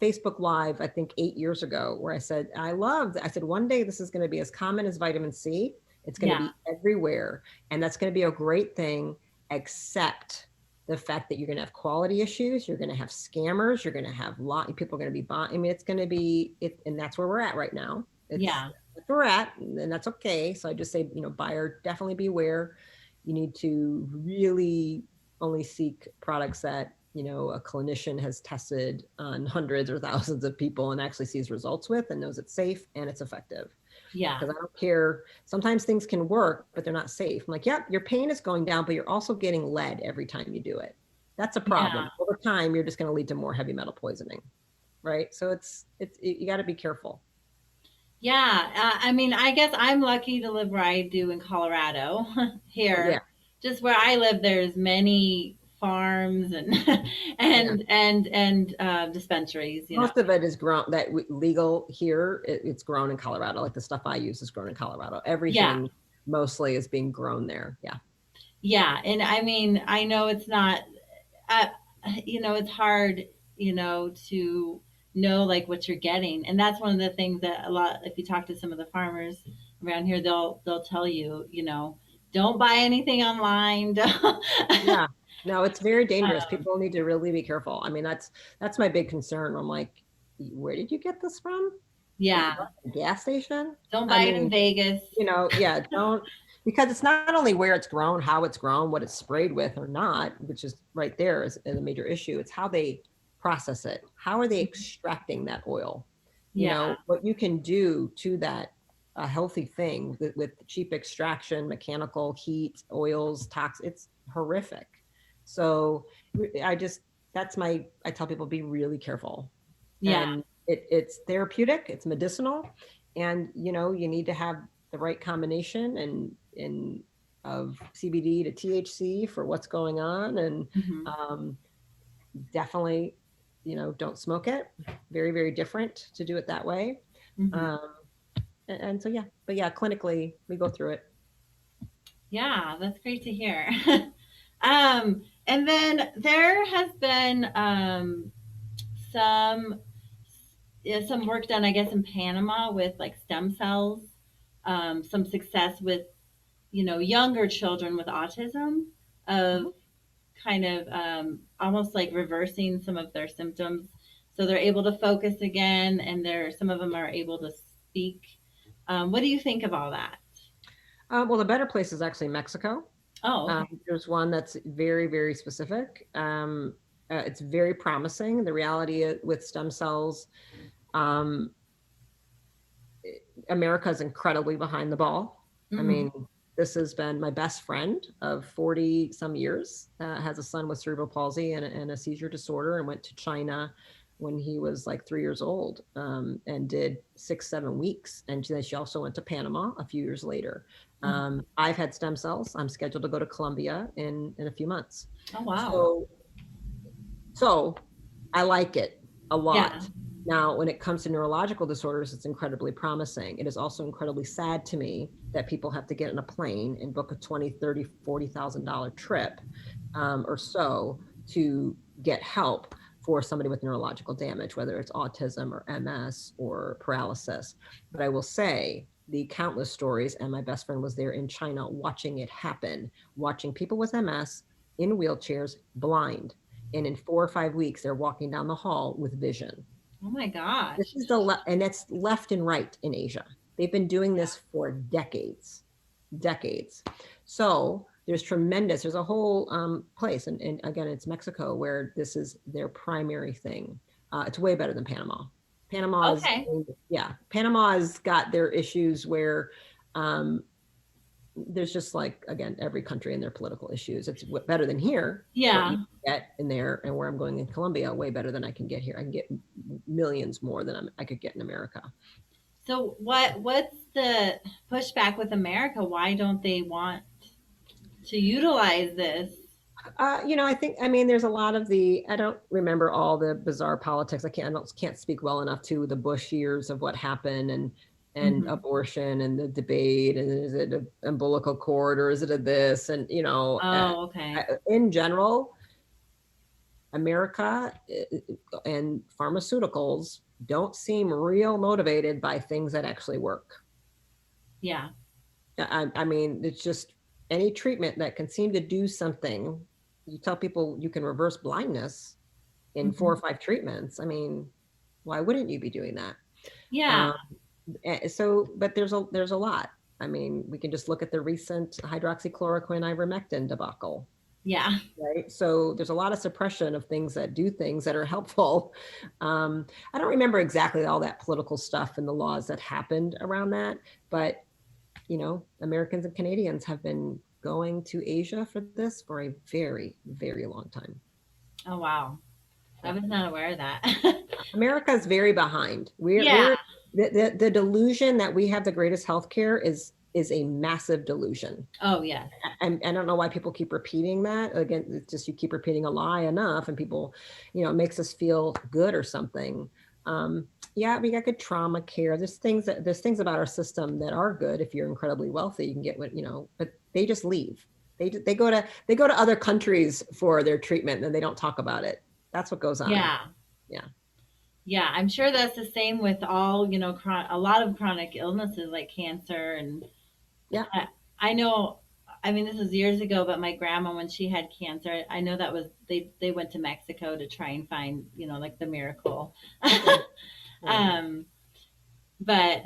[SPEAKER 1] Facebook Live, I think 8 years ago, where I said, one day this is going to be as common as vitamin C. It's going to be everywhere. And that's going to be a great thing, except the fact that you're going to have quality issues. You're going to have scammers. You're going to have people are going to be buying. I mean, it's going to be it, and that's where we're at right now. That's where we're at, and that's okay. So I just say, buyer, definitely beware. You need to really only seek products that a clinician has tested on hundreds or thousands of people and actually sees results with and knows it's safe and it's effective.
[SPEAKER 2] Yeah.
[SPEAKER 1] Because I don't care. Sometimes things can work, but they're not safe. I'm like, yep, your pain is going down, but you're also getting lead every time you do it. That's a problem.
[SPEAKER 2] Yeah.
[SPEAKER 1] Over time, you're just going to lead to more heavy metal poisoning, right? So you got to be careful.
[SPEAKER 2] Yeah. I mean, I guess I'm lucky to live where I do in Colorado here.
[SPEAKER 1] Yeah.
[SPEAKER 2] Just where I live, there's many farms and dispensaries,
[SPEAKER 1] Most of it is grown legal here. It's grown in Colorado. Like the stuff I use is grown in Colorado. Everything mostly is being grown there. Yeah.
[SPEAKER 2] Yeah. And I mean, I know it's not, uh, it's hard, to know like what you're getting. And that's one of the things that a lot, if you talk to some of the farmers around here, they'll tell you, don't buy anything online.
[SPEAKER 1] Yeah. No, it's very dangerous. People need to really be careful. I mean, that's my big concern. I'm like, where did you get this from?
[SPEAKER 2] Yeah.
[SPEAKER 1] Gas station?
[SPEAKER 2] Don't buy it in Vegas.
[SPEAKER 1] Don't, because it's not only where it's grown, how it's grown, what it's sprayed with or not, which is right there is a major issue. It's how they process it. How are they extracting that oil? What you can do to that a healthy thing with cheap extraction, mechanical heat, oils, it's horrific. So I tell people, be really careful.
[SPEAKER 2] Yeah.
[SPEAKER 1] And it's therapeutic, it's medicinal, and you need to have the right combination and of CBD to THC for what's going on. And definitely, don't smoke it. Very, very different to do it that way. And so, yeah, but yeah, clinically we go through it.
[SPEAKER 2] Yeah, that's great to hear. And then there has been some work done, I guess, in Panama with like stem cells, some success with, younger children with autism of kind of almost like reversing some of their symptoms. So they're able to focus again, and some of them are able to speak. What do you think of all that?
[SPEAKER 1] Well, the better place is actually Mexico.
[SPEAKER 2] Oh, okay.
[SPEAKER 1] There's one that's very, very specific. It's very promising. The reality with stem cells, America is incredibly behind the ball. I mean, this has been my best friend of 40 some years, has a son with cerebral palsy and a seizure disorder, and went to China when he was like 3 years old, and did 6-7 weeks. And then she also went to Panama a few years later. I've had stem cells. I'm scheduled to go to Colombia in a few months.
[SPEAKER 2] Oh, wow.
[SPEAKER 1] So I like it a lot.
[SPEAKER 2] Yeah.
[SPEAKER 1] Now, when it comes to neurological disorders, it's incredibly promising. It is also incredibly sad to me that people have to get in a plane and book a $20,000, $30,000, $40,000 trip or so to get help for somebody with neurological damage, whether it's autism or MS or paralysis. But I will say the countless stories, and my best friend was there in China watching it happen, watching people with MS in wheelchairs, blind. And in 4 or 5 weeks, they're walking down the hall with vision.
[SPEAKER 2] Oh my gosh.
[SPEAKER 1] This is and that's left and right in Asia. They've been doing this for decades. So there's a whole place, and again, it's Mexico, where this is their primary thing. It's way better than Panama. Panama has got their issues where there's just like, again, every country and their political issues. It's better than here.
[SPEAKER 2] Yeah.
[SPEAKER 1] What you get in there, and where I'm going in Colombia, way better than I can get here. I can get millions more than I could get in America.
[SPEAKER 2] So what's the pushback with America? Why don't they want to utilize this?
[SPEAKER 1] I mean, there's a lot of I don't remember all the bizarre politics. I can't speak well enough to the Bush years of what happened and abortion and the debate, and is it an umbilical cord or is it a this? And, in general, America and pharmaceuticals don't seem real motivated by things that actually work.
[SPEAKER 2] Yeah.
[SPEAKER 1] I mean, it's just any treatment that can seem to do something. You tell people you can reverse blindness in 4 or 5 treatments. I mean, why wouldn't you be doing that?
[SPEAKER 2] Yeah.
[SPEAKER 1] But there's a lot. I mean, we can just look at the recent hydroxychloroquine ivermectin debacle.
[SPEAKER 2] Yeah.
[SPEAKER 1] Right. So there's a lot of suppression of things that do things that are helpful. I don't remember exactly all that political stuff and the laws that happened around that, but Americans and Canadians have been going to Asia for this for a very, very long time.
[SPEAKER 2] Oh, wow. I
[SPEAKER 1] Yeah.
[SPEAKER 2] was not aware of that.
[SPEAKER 1] America's very behind.
[SPEAKER 2] Yeah.
[SPEAKER 1] We're the delusion that we have the greatest healthcare is a massive delusion.
[SPEAKER 2] Oh, yes.
[SPEAKER 1] I don't know why people keep repeating that. Again, it's just you keep repeating a lie enough and people, it makes us feel good or something. Yeah, we got good trauma care. There's things about our system that are good. If you're incredibly wealthy, you can get what, but they just leave. They go to other countries for their treatment and they don't talk about it. That's what goes on.
[SPEAKER 2] Yeah.
[SPEAKER 1] Yeah.
[SPEAKER 2] Yeah. I'm sure that's the same with all, a lot of chronic illnesses like cancer. And
[SPEAKER 1] Yeah.
[SPEAKER 2] I know, I mean, this was years ago, but my grandma, when she had cancer, I know that was, they went to Mexico to try and find, like the miracle. But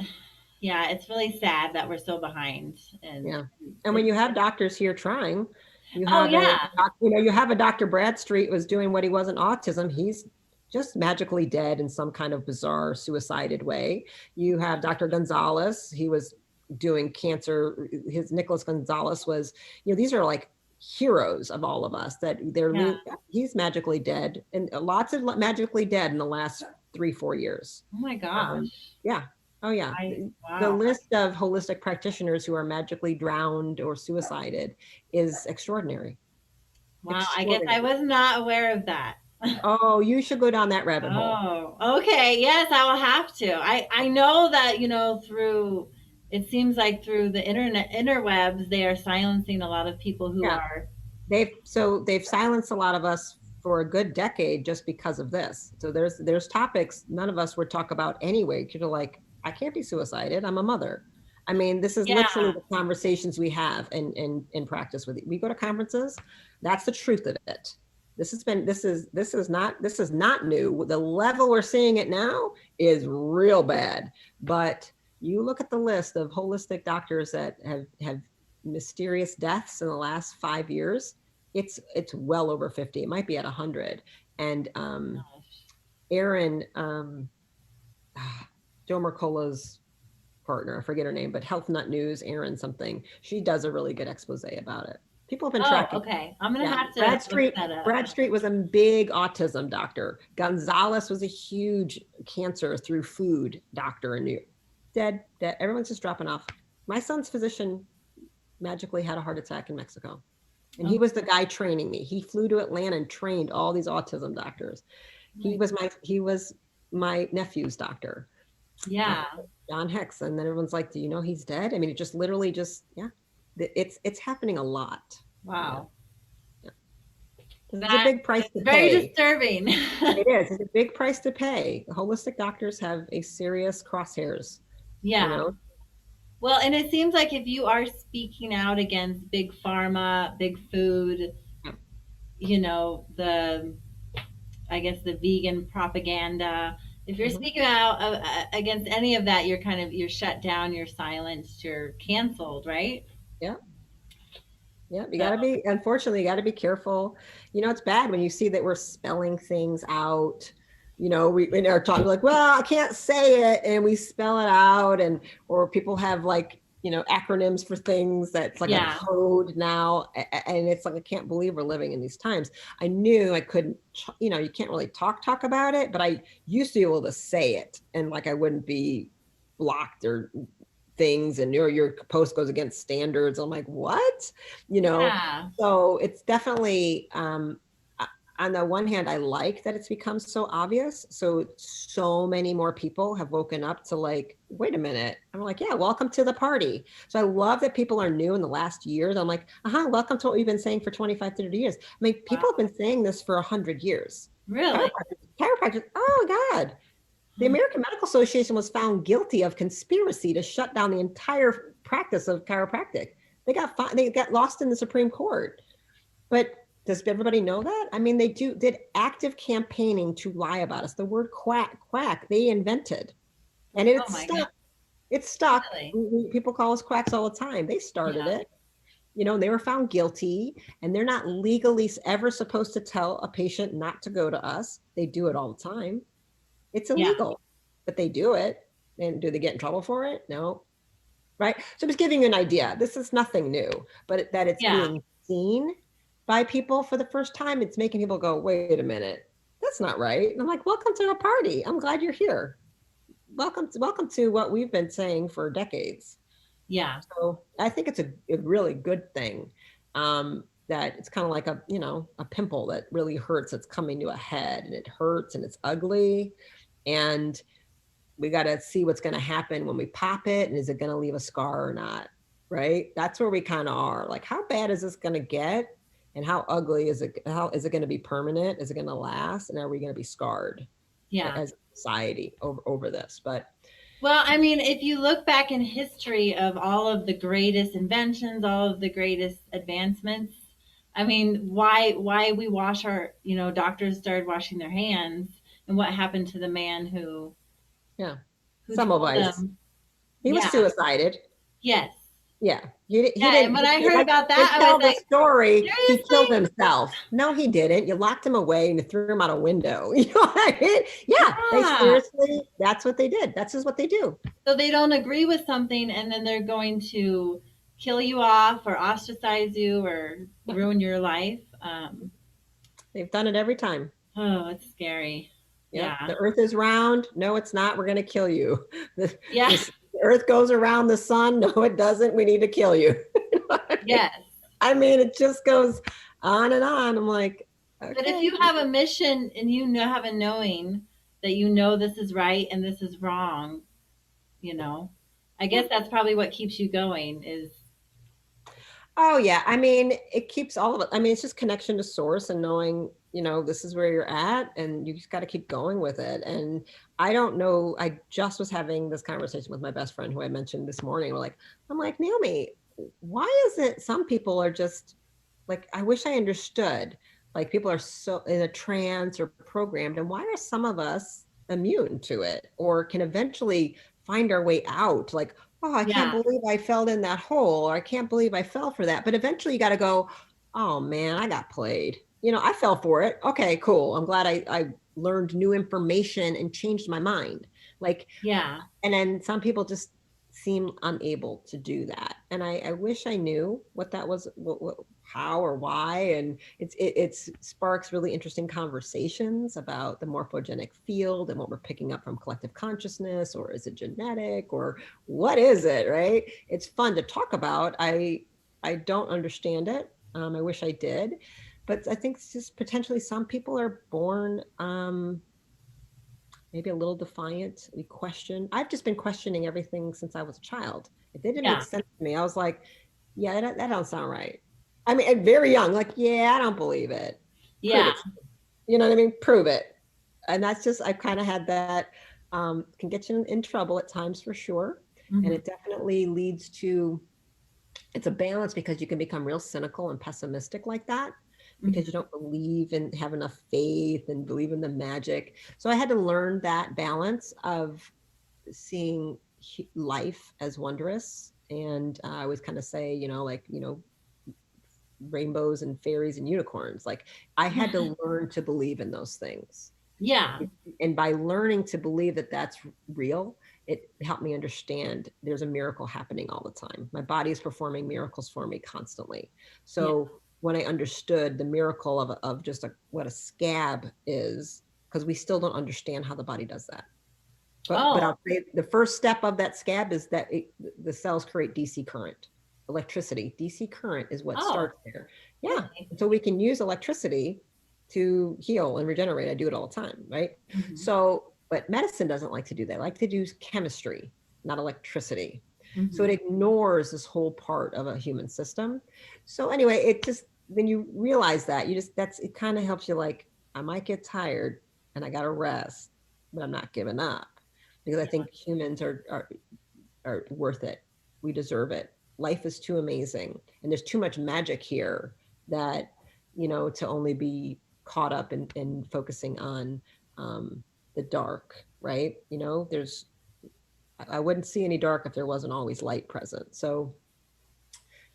[SPEAKER 2] yeah, it's really sad that we're so behind.
[SPEAKER 1] And when you have doctors here trying, you
[SPEAKER 2] Oh,
[SPEAKER 1] have
[SPEAKER 2] yeah.
[SPEAKER 1] you have a Dr. Bradstreet was doing what he wasn't autism. He's just magically dead in some kind of bizarre suicided way. You have Dr. Gonzalez. He was doing cancer. His Nicholas Gonzalez was, these are like heroes of all of us that he's magically dead, and lots of magically dead in the last 3-4 years.
[SPEAKER 2] Oh my gosh.
[SPEAKER 1] Yeah. Oh yeah.
[SPEAKER 2] Wow.
[SPEAKER 1] The list of holistic practitioners who are magically drowned or suicided is extraordinary.
[SPEAKER 2] Wow. I guess I was not aware of that.
[SPEAKER 1] Oh, you should go down that rabbit hole.
[SPEAKER 2] Oh, okay. Yes, I will have to. I know that, through, it seems like through the interwebs, they are silencing a lot of people who are.
[SPEAKER 1] They've silenced a lot of us for a good decade just because of this. So there's topics none of us would talk about anyway. You're like, I can't be suicided. I'm a mother. I mean, this is literally the conversations we have in practice with. We go to conferences. That's the truth of it. This is not new. The level we're seeing it now is real bad. But you look at the list of holistic doctors that have mysterious deaths in the last 5 years. It's well over 50. It might be at 100. And Erin, Joe Mercola's partner, I forget her name, but Health Nut News, Erin something. She does a really good expose about it. People have been tracking.
[SPEAKER 2] Okay. I'm gonna have to
[SPEAKER 1] Bradstreet.
[SPEAKER 2] look that up.
[SPEAKER 1] Bradstreet was a big autism doctor. Gonzalez was a huge cancer through food doctor in New York. Dead. Everyone's just dropping off. My son's physician magically had a heart attack in Mexico. And he was the guy training me. He flew to Atlanta and trained all these autism doctors. He was my nephew's doctor.
[SPEAKER 2] Yeah.
[SPEAKER 1] John Hex. And then everyone's like, do you know he's dead? I mean, it just literally it's happening a lot.
[SPEAKER 2] Wow.
[SPEAKER 1] Yeah. It's a big price to pay.
[SPEAKER 2] Very disturbing.
[SPEAKER 1] It is. It's a big price to pay. Holistic doctors have a serious crosshairs.
[SPEAKER 2] Yeah. Well, and it seems like if you are speaking out against big pharma, big food, I guess the vegan propaganda, if you're speaking out against any of that, you're shut down, you're silenced, you're canceled, right?
[SPEAKER 1] Yeah. Yeah. Unfortunately, you got to be careful. It's bad when you see that we're spelling things out. We are talking like, well, I can't say it, and we spell it out, or people have like, acronyms for things that's like a code now, and it's like, I can't believe we're living in these times. I knew I couldn't, you can't really talk about it, but I used to be able to say it, and like I wouldn't be blocked or things, and your post goes against standards. I'm like, what? So it's definitely on the one hand, I like that it's become so obvious. So many more people have woken up to like, wait a minute. I'm like, yeah, welcome to the party. So I love that people are new in the last years. I'm like, welcome to what we've been saying for 25, 30 years. I mean, people have been saying this for 100 years.
[SPEAKER 2] Really?
[SPEAKER 1] Chiropractic. Oh God. The American Medical Association was found guilty of conspiracy to shut down the entire practice of chiropractic. They got lost in the Supreme Court. But does everybody know that? I mean, they did active campaigning to lie about us. The word quack, they invented. And it's stuck. It's stuck. Really? People call us quacks all the time. They started it. they were found guilty, and they're not legally ever supposed to tell a patient not to go to us. They do it all the time. It's
[SPEAKER 2] Yeah.
[SPEAKER 1] illegal, but they do it. And do they get in trouble for it? No. Right. So I'm just giving you an idea. This is nothing new, but that it's
[SPEAKER 2] Yeah.
[SPEAKER 1] being seen by people for the first time, it's making people go, wait a minute, that's not right. And I'm like, welcome to our party. I'm glad you're here. Welcome to what we've been saying for decades.
[SPEAKER 2] Yeah.
[SPEAKER 1] So I think it's a really good thing. That it's kind of like a pimple that really hurts. It's coming to a head, and it hurts and it's ugly. And we got to see what's going to happen when we pop it. And is it going to leave a scar or not? Right. That's where we kind of are. Like, how bad is this going to get? And how ugly is it? How is it going to be permanent? Is it going to last? And are we going to be scarred as a society over this? But
[SPEAKER 2] well, I mean, if you look back in history of all of the greatest inventions, all of the greatest advancements, I mean, why we wash our, doctors started washing their hands, and what happened to the man who
[SPEAKER 1] some of us, he was suicided.
[SPEAKER 2] Yes.
[SPEAKER 1] Yeah. He didn't.
[SPEAKER 2] And when I heard about that,
[SPEAKER 1] I was like, story.
[SPEAKER 2] seriously?
[SPEAKER 1] He killed himself. No, he didn't. You locked him away and you threw him out a window. You know what I mean? Yeah. They seriously, that's what they did. That's just what they do.
[SPEAKER 2] So they don't agree with something, and then they're going to kill you off or ostracize you or ruin your life.
[SPEAKER 1] They've done it every time.
[SPEAKER 2] Oh, it's scary.
[SPEAKER 1] Yeah. The earth is round. No, it's not. We're going to kill you. The earth goes around the sun. No, it doesn't. We need to kill you.
[SPEAKER 2] Yes.
[SPEAKER 1] I mean, it just goes on and on. I'm like, okay.
[SPEAKER 2] But if you have a mission and have a knowing that this is right and this is wrong, I guess that's probably what keeps you going is.
[SPEAKER 1] Oh yeah. I mean, it keeps all of it. I mean, it's just connection to source and knowing, this is where you're at, and you just got to keep going with it. And I don't know. I just was having this conversation with my best friend who I mentioned this morning. I'm like, Naomi, why is it some people are just like, I wish I understood, like people are so in a trance or programmed, and why are some of us immune to it or can eventually find our way out? Like, oh, I can't believe I fell in that hole, or I can't believe I fell for that. But eventually you got to go, oh man, I got played. I fell for it. Okay, cool. I'm glad I learned new information and changed my mind. Like, and then some people just seem unable to do that. And I wish I knew what that was, how or why. And it sparks really interesting conversations about the morphogenic field and what we're picking up from collective consciousness, or is it genetic, or what is it, right? It's fun to talk about. I don't understand it. I wish I did. But I think it's just potentially some people are born maybe a little defiant. We question. I've just been questioning everything since I was a child. It didn't make sense to me. I was like, yeah, that don't sound right. I mean, very young, like, yeah, I don't believe it.
[SPEAKER 2] Yeah.
[SPEAKER 1] You know what I mean? Prove it. And that's just, I've kind of had that, can get you in trouble at times for sure. Mm-hmm. And it definitely leads to, it's a balance, because you can become real cynical and pessimistic like that, because you don't believe and have enough faith and believe in the magic. So I had to learn that balance of seeing life as wondrous. And I always kind of say, rainbows and fairies and unicorns. Like, I had to learn to believe in those things.
[SPEAKER 2] Yeah.
[SPEAKER 1] And by learning to believe that that's real, it helped me understand there's a miracle happening all the time. My body is performing miracles for me constantly. So when I understood the miracle of just what a scab is, because we still don't understand how the body does that. But I'll say the first step of that scab is that the cells create DC current, electricity. DC current is what starts there. Yeah. So we can use electricity to heal and regenerate. I do it all the time, right? Mm-hmm. So, but medicine doesn't like to do that. I like to do chemistry, not electricity. Mm-hmm. So it ignores this whole part of a human system. So anyway, it just, when you realize that, it kind of helps you, like, I might get tired and I got to rest, but I'm not giving up, because I think humans are worth it. We deserve it. Life is too amazing. And there's too much magic here that, to only be caught up in focusing on the dark, right? I wouldn't see any dark if there wasn't always light present. So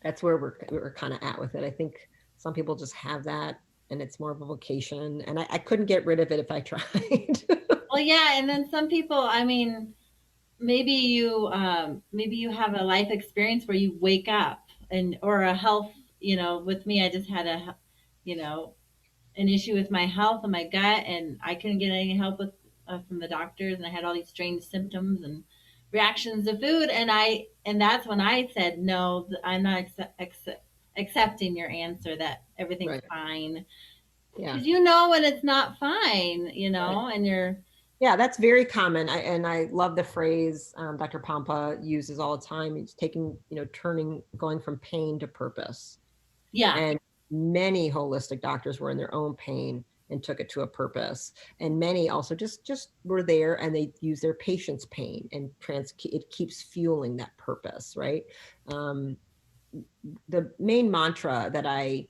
[SPEAKER 1] That's where we're kind of at with it. I think some people just have that and it's more of a vocation. And I couldn't get rid of it if I tried.
[SPEAKER 2] Well, yeah, and then some people, I mean, maybe you have a life experience where you wake up and or a health, with me I just had you know an issue with my health and my gut, and I couldn't get any help with from the doctors, and I had all these strange symptoms and reactions to food, and that's when I said no, I'm not accepting your answer that everything's
[SPEAKER 1] Right.
[SPEAKER 2] fine,
[SPEAKER 1] Yeah.
[SPEAKER 2] because when it's not fine,
[SPEAKER 1] Right.
[SPEAKER 2] and you're
[SPEAKER 1] Yeah, that's very common. And I love the phrase Dr. Pompa uses all the time. It's taking, going from pain to purpose.
[SPEAKER 2] yeah,
[SPEAKER 1] And many holistic doctors were in their own pain and took it to a purpose. And many also just were there and they use their patient's pain and it keeps fueling that purpose, right? The main mantra that I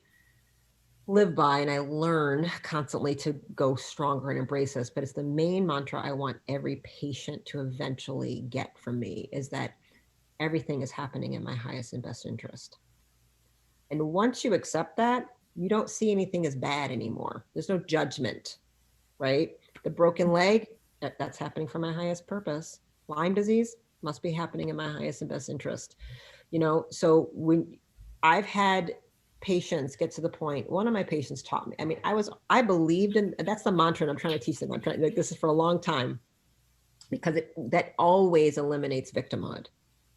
[SPEAKER 1] live by and I learn constantly to go stronger and embrace this, but it's the main mantra I want every patient to eventually get from me is that everything is happening in my highest and best interest. And once you accept that, you don't see anything as bad anymore. There's no judgment, right? The broken leg, that's happening for my highest purpose. Lyme disease must be happening in my highest and best interest. So when I've had patients get to the point, one of my patients taught me, I mean, I believed in, that's the mantra, and I'm trying to teach them. Like, this is for a long time, because that always eliminates victimhood,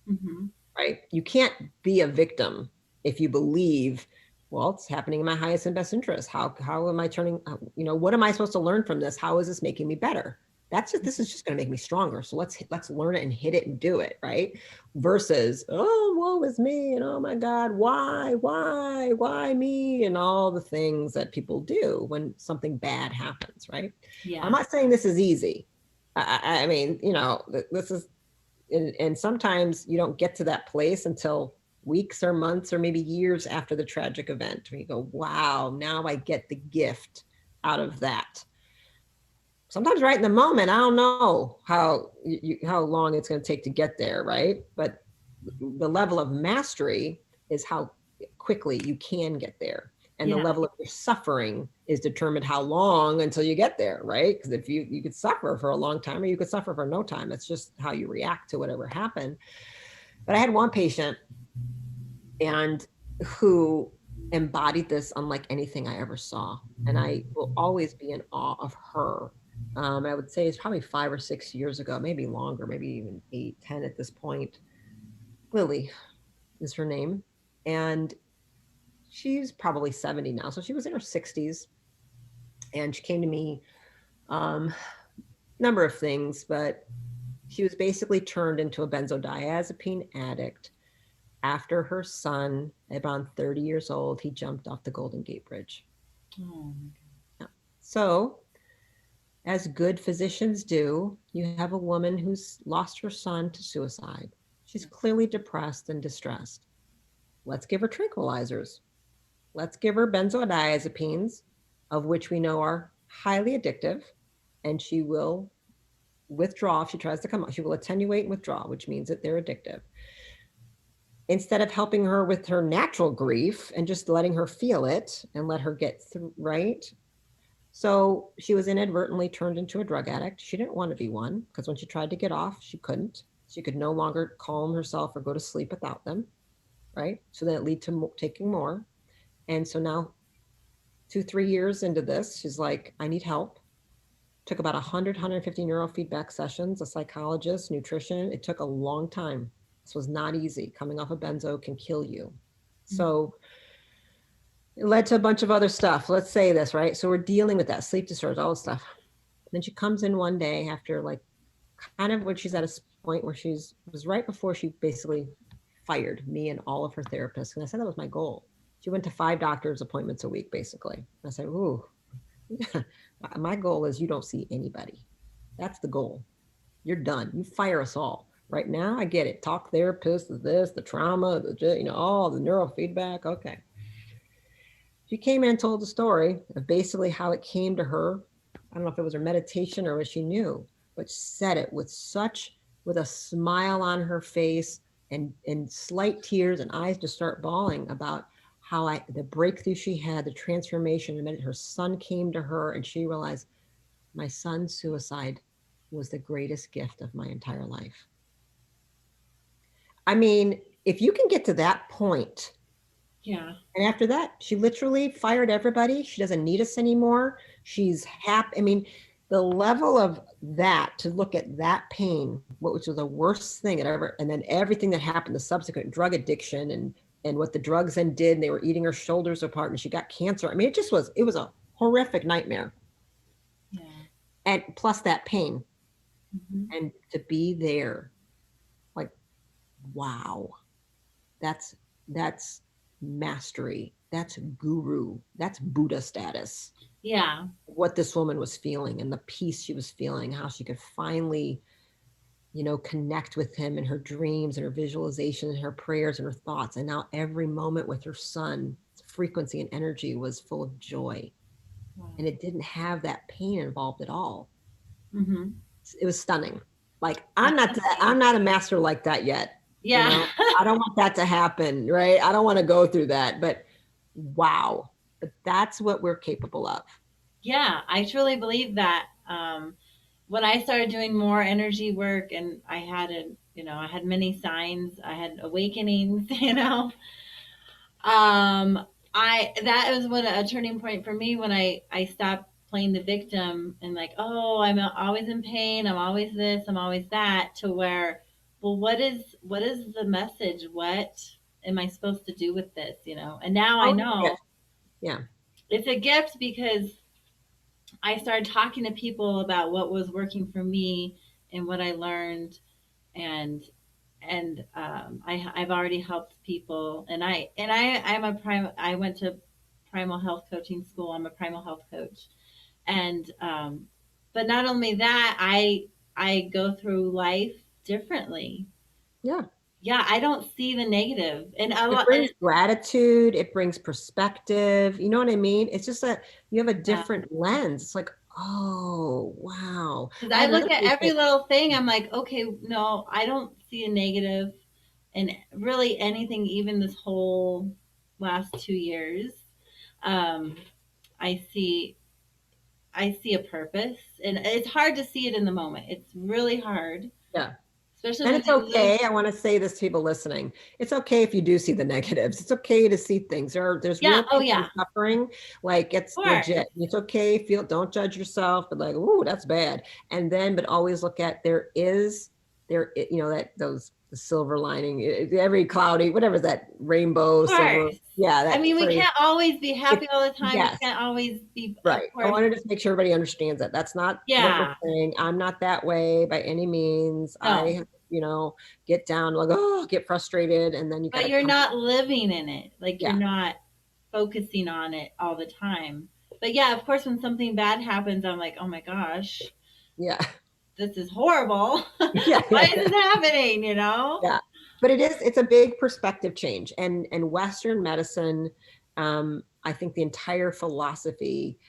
[SPEAKER 2] mm-hmm.
[SPEAKER 1] right? You can't be a victim if you believe, well, it's happening in my highest and best interest. How am I turning, what am I supposed to learn from this? How is this making me better? This is just going to make me stronger. So let's learn it and hit it and do it. Right. Versus, oh, woe is me. And oh my God, why me? And all the things that people do when something bad happens. Right.
[SPEAKER 2] Yeah.
[SPEAKER 1] I'm not saying this is easy. I mean, this is, and sometimes you don't get to that place until weeks or months or maybe years after the tragic event, where you go, wow, now I get the gift out of that. Sometimes right in the moment, I don't know how long it's going to take to get there, right? But the level of mastery is how quickly you can get there. And the level of your suffering is determined how long until you get there, right? Because if you could suffer for a long time or you could suffer for no time. It's just how you react to whatever happened. But I had one patient and who embodied this unlike anything I ever saw. And I will always be in awe of her. I would say it's probably 5 or 6 years ago, maybe longer, maybe even 8, 10 at this point. Lily is her name. And she's probably 70 now. So she was in her 60s. And she came to me, number of things, but she was basically turned into a benzodiazepine addict after her son, around 30 years old, he jumped off the Golden Gate Bridge.
[SPEAKER 2] Oh.
[SPEAKER 1] Yeah. So, as good physicians do, you have a woman who's lost her son to suicide. She's clearly depressed and distressed. Let's give her tranquilizers. Let's give her benzodiazepines, of which we know are highly addictive, and she will withdraw if she tries to come out. She will attenuate and withdraw, which means that they're addictive. Instead of helping her with her natural grief and just letting her feel it and let her get through, right? So she was inadvertently turned into a drug addict. She didn't want to be one, because when she tried to get off, she couldn't. She could no longer calm herself or go to sleep without them, right? So then it led to taking more. And so now 2-3 years into this, she's like, I need help. Took about 150 neurofeedback sessions, a psychologist, nutrition. It took a long time. This was not easy. Coming off a benzo can kill you. So it led to a bunch of other stuff. Let's say this, right? So we're dealing with that, sleep disorders, all this stuff. And then she comes in one day after, like, kind of when she's at a point where was right before she basically fired me and all of her therapists. And I said that was my goal. She went to 5 doctor's appointments a week, basically. And I said, ooh, my goal is you don't see anybody. That's the goal. You're done. You fire us all. Right now, I get it. Talk therapist, the trauma, all the neurofeedback. Okay. She came in and told the story of basically how it came to her. I don't know if it was her meditation or what she knew, but said it with a smile on her face,
[SPEAKER 3] and slight tears and eyes just start bawling about how the breakthrough she had, the transformation. The minute her son came to her and she realized my son's suicide was the greatest gift of my entire life. I mean, if you can get to that point,
[SPEAKER 2] Yeah.
[SPEAKER 3] and after that, she literally fired everybody. She doesn't need us anymore. She's happy. I mean, the level of that, to look at that pain, which was the worst thing that ever, and then everything that happened, the subsequent drug addiction and what the drugs then did, and they were eating her shoulders apart and she got cancer. I mean, it was a horrific nightmare.
[SPEAKER 2] Yeah.
[SPEAKER 3] And plus that pain.
[SPEAKER 2] Mm-hmm.
[SPEAKER 3] And to be there, like, wow, that's mastery. That's guru. That's Buddha status.
[SPEAKER 2] Yeah.
[SPEAKER 3] What this woman was feeling and the peace she was feeling, how she could finally, connect with him in her dreams and her visualization and her prayers and her thoughts. And now every moment with her son, frequency and energy was full of joy.
[SPEAKER 2] Wow.
[SPEAKER 3] And it didn't have that pain involved at all.
[SPEAKER 2] Mm-hmm.
[SPEAKER 3] It was stunning. Like, I'm not a master like that yet.
[SPEAKER 2] Yeah.
[SPEAKER 3] I don't want that to happen, right? I don't want to go through that, but wow. But that's what we're capable of.
[SPEAKER 2] Yeah, I truly believe that. When I started doing more energy work, and I had I had many signs, I had awakenings, that was when a turning point for me, when I stopped playing the victim and like, oh, I'm always in pain, I'm always this, I'm always that, to where, well, what is the message? What am I supposed to do with this? And now I know.
[SPEAKER 3] Yeah.
[SPEAKER 2] It's a gift, because I started talking to people about what was working for me and what I learned, and I've already helped people, and I went to primal health coaching school. I'm a primal health coach, and but not only that, I go through life differently.
[SPEAKER 3] Yeah.
[SPEAKER 2] Yeah, I don't see the negative, and
[SPEAKER 3] it brings gratitude. It brings perspective. You know what I mean? It's just that you have a different lens. It's like, oh, wow.
[SPEAKER 2] Because I look at every little thing, I'm like, okay, no, I don't see a negative in really anything, even this whole last 2 years. I see a purpose, and it's hard to see it in the moment. It's really hard.
[SPEAKER 3] Yeah.
[SPEAKER 2] Especially
[SPEAKER 3] And
[SPEAKER 2] when
[SPEAKER 3] it's okay. I want to say this to people listening. It's okay if you do see the negatives. It's okay to see things. There's real people suffering. Like, it's legit. It's okay. Don't judge yourself, but like, ooh, that's bad. And then, but always look at the silver lining, every cloudy, whatever is that, rainbow, silver. Yeah.
[SPEAKER 2] I mean, we can't always be happy all the time.
[SPEAKER 3] Yes.
[SPEAKER 2] We can't always be
[SPEAKER 3] right. I want to just make sure everybody understands that. That's not what we're saying. I'm not that way by any means. No. I get down, like, get frustrated, and then
[SPEAKER 2] but you're not living in it. Like, you're not focusing on it all the time. But yeah, of course, when something bad happens, I'm like, oh my gosh.
[SPEAKER 3] Yeah.
[SPEAKER 2] This is horrible. Yeah. Why is this happening?
[SPEAKER 3] Yeah. But it's a big perspective change. And Western medicine, I think the entire philosophy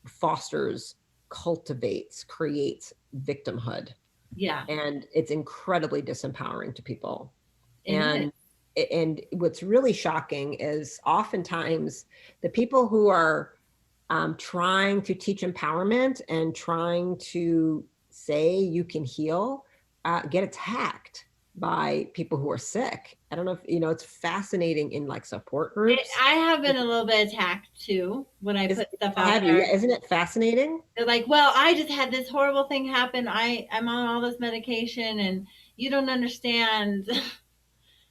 [SPEAKER 3] fosters, cultivates, creates victimhood.
[SPEAKER 2] Yeah.
[SPEAKER 3] And it's incredibly disempowering to people. And what's really shocking is oftentimes the people who are trying to teach empowerment and trying to say you can heal, get attacked by people who are sick. I don't know if, it's fascinating in like support groups.
[SPEAKER 2] I have been a little bit attacked too when I put stuff out there.
[SPEAKER 3] Isn't it fascinating?
[SPEAKER 2] They're like, well, I just had this horrible thing happen. I'm on all this medication and you don't understand.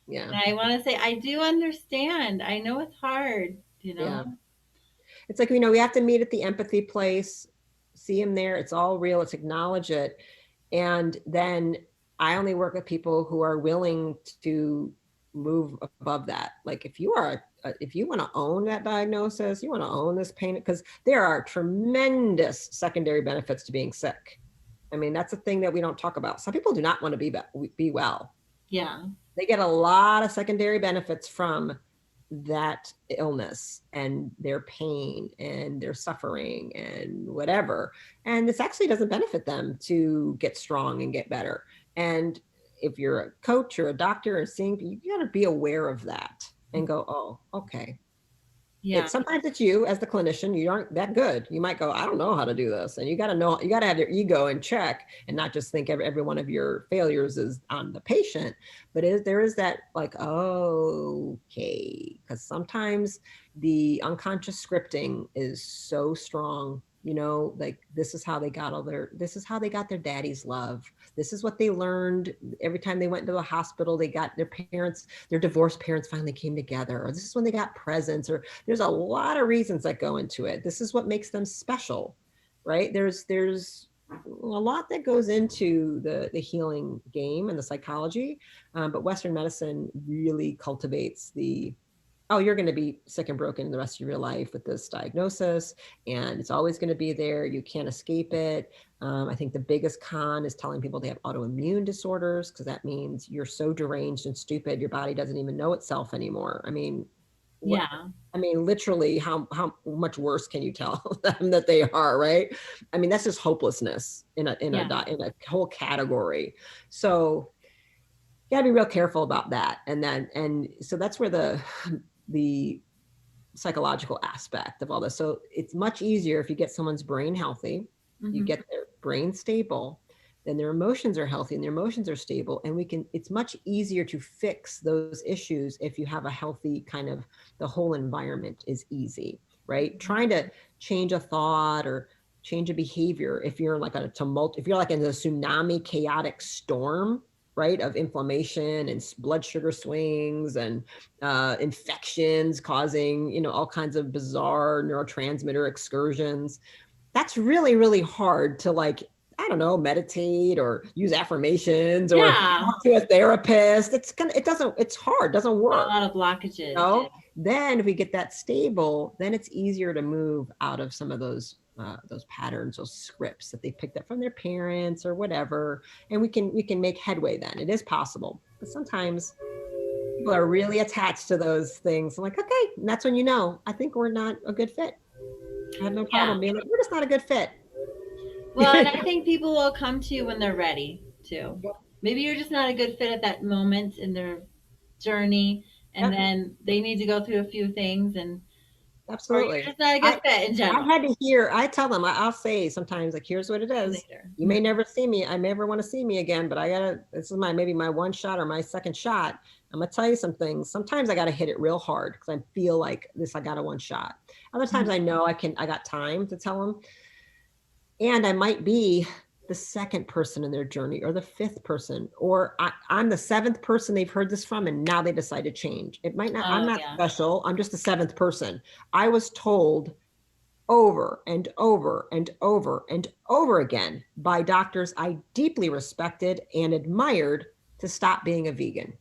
[SPEAKER 2] Yeah. And I want to say, I do understand. I know it's hard,
[SPEAKER 3] Yeah. It's like, we have to meet at the empathy place, see him there. It's all real. Let's acknowledge it. And then I only work with people who are willing to move above that. Like, if you want to own that diagnosis, you want to own this pain, because there are tremendous secondary benefits to being sick. I mean, that's a thing that we don't talk about. Some people do not want to be well.
[SPEAKER 2] Yeah.
[SPEAKER 3] They get a lot of secondary benefits from that illness and their pain and their suffering and whatever. And this actually doesn't benefit them to get strong and get better. And if you're a coach or a doctor or seeing, you got to be aware of that and go, oh, okay.
[SPEAKER 2] Yeah.
[SPEAKER 3] Sometimes it's you as the clinician, you aren't that good. You might go, I don't know how to do this. And you got to know, you got to have your ego in check and not just think every one of your failures is on the patient, but there is that like, oh, okay. Because sometimes the unconscious scripting is so strong, you know, like this is how they got their daddy's love. This is what they learned every time they went to the hospital. They got their divorced parents finally came together, or this is when they got presents, or there's a lot of reasons that go into it. This is what makes them special, right? There's a lot that goes into the healing game and the psychology, but Western medicine really cultivates oh, you're going to be sick and broken the rest of your life with this diagnosis, and it's always going to be there. You can't escape it. I think the biggest con is telling people they have autoimmune disorders, because that means you're so deranged and stupid, your body doesn't even know itself anymore. I mean, literally, how much worse can you tell them that they are, right? I mean, that's just hopelessness in a whole category. So you gotta be real careful about that. And so that's where the psychological aspect of all this. So it's much easier if you get someone's brain healthy, you get their brain stable, then their emotions are healthy and their emotions are stable. And it's much easier to fix those issues if you have a healthy kind of, the whole environment is easy, right? Trying to change a thought or change a behavior, if you're like if you're like in a tsunami chaotic storm, right, of inflammation and blood sugar swings and infections causing, you know, all kinds of bizarre neurotransmitter excursions. That's really, really hard to, like, I don't know, meditate or use affirmations or talk to a therapist. It's hard, doesn't work.
[SPEAKER 2] A lot of blockages.
[SPEAKER 3] You know? Then if we get that stable, then it's easier to move out of some of those patterns, those scripts that they picked up from their parents or whatever, and we can make headway. Then it is possible, but sometimes people are really attached to those things. I'm like, okay, and that's when you know, I think we're not a good fit. I have no problem being like, we're just not a good fit.
[SPEAKER 2] Well, and I think people will come to you when they're ready too. Maybe you're just not a good fit at that moment in their journey, and then they need to go through a few things, and
[SPEAKER 3] absolutely,
[SPEAKER 2] or you're just not a good fit in general.
[SPEAKER 3] I tell them, I'll say sometimes, like, here's what it is. You may never see me. I may never want to see me again, but this is maybe my one shot or my second shot. I'm going to tell you some things. Sometimes I got to hit it real hard because I feel like I got a one shot. Other times I know I got time to tell them. And I might be the second person in their journey or the fifth person, or I'm the seventh person they've heard this from, and now they decide to change. It might not, I'm not special. I'm just the seventh person. I was told over and over and over and over again by doctors I deeply respected and admired to stop being a vegan.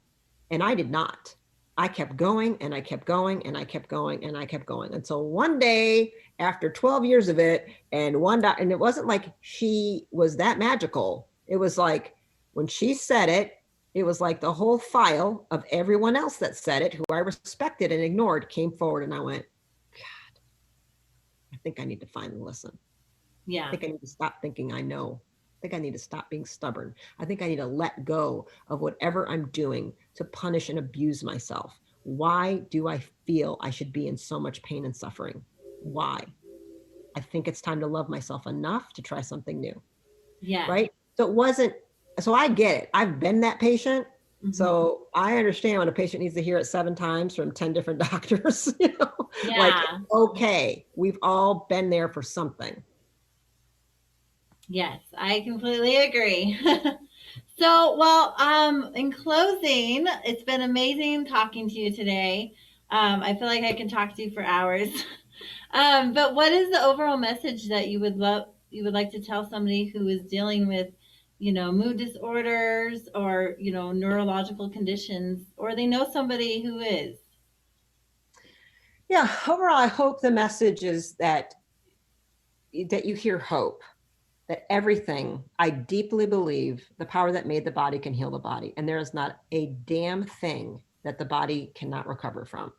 [SPEAKER 3] And I did not. I kept going and I kept going and I kept going and I kept going until one day, after 12 years of it, and and it wasn't like she was that magical. It was like when she said it, it was like the whole file of everyone else that said it, who I respected and ignored, came forward, and I went, God, I think I need to finally listen. I think I need to stop thinking I know. I think I need to stop being stubborn. I think I need to let go of whatever I'm doing to punish and abuse myself. Why do I feel I should be in so much pain and suffering? Why? I think it's time to love myself enough to try something new.
[SPEAKER 2] Yeah.
[SPEAKER 3] Right? So I get it. I've been that patient. Mm-hmm. So I understand when a patient needs to hear it 7 times from 10 different doctors. You know? Like, okay, we've all been there for something.
[SPEAKER 2] Yes, I completely agree. So, well, in closing, it's been amazing talking to you today. I feel like I can talk to you for hours. But what is the overall message that you would like to tell somebody who is dealing with, you know, mood disorders or, you know, neurological conditions, or they know somebody who is?
[SPEAKER 3] Yeah, overall, I hope the message is that you hear hope. That everything, I deeply believe the power that made the body can heal the body. And there is not a damn thing that the body cannot recover from.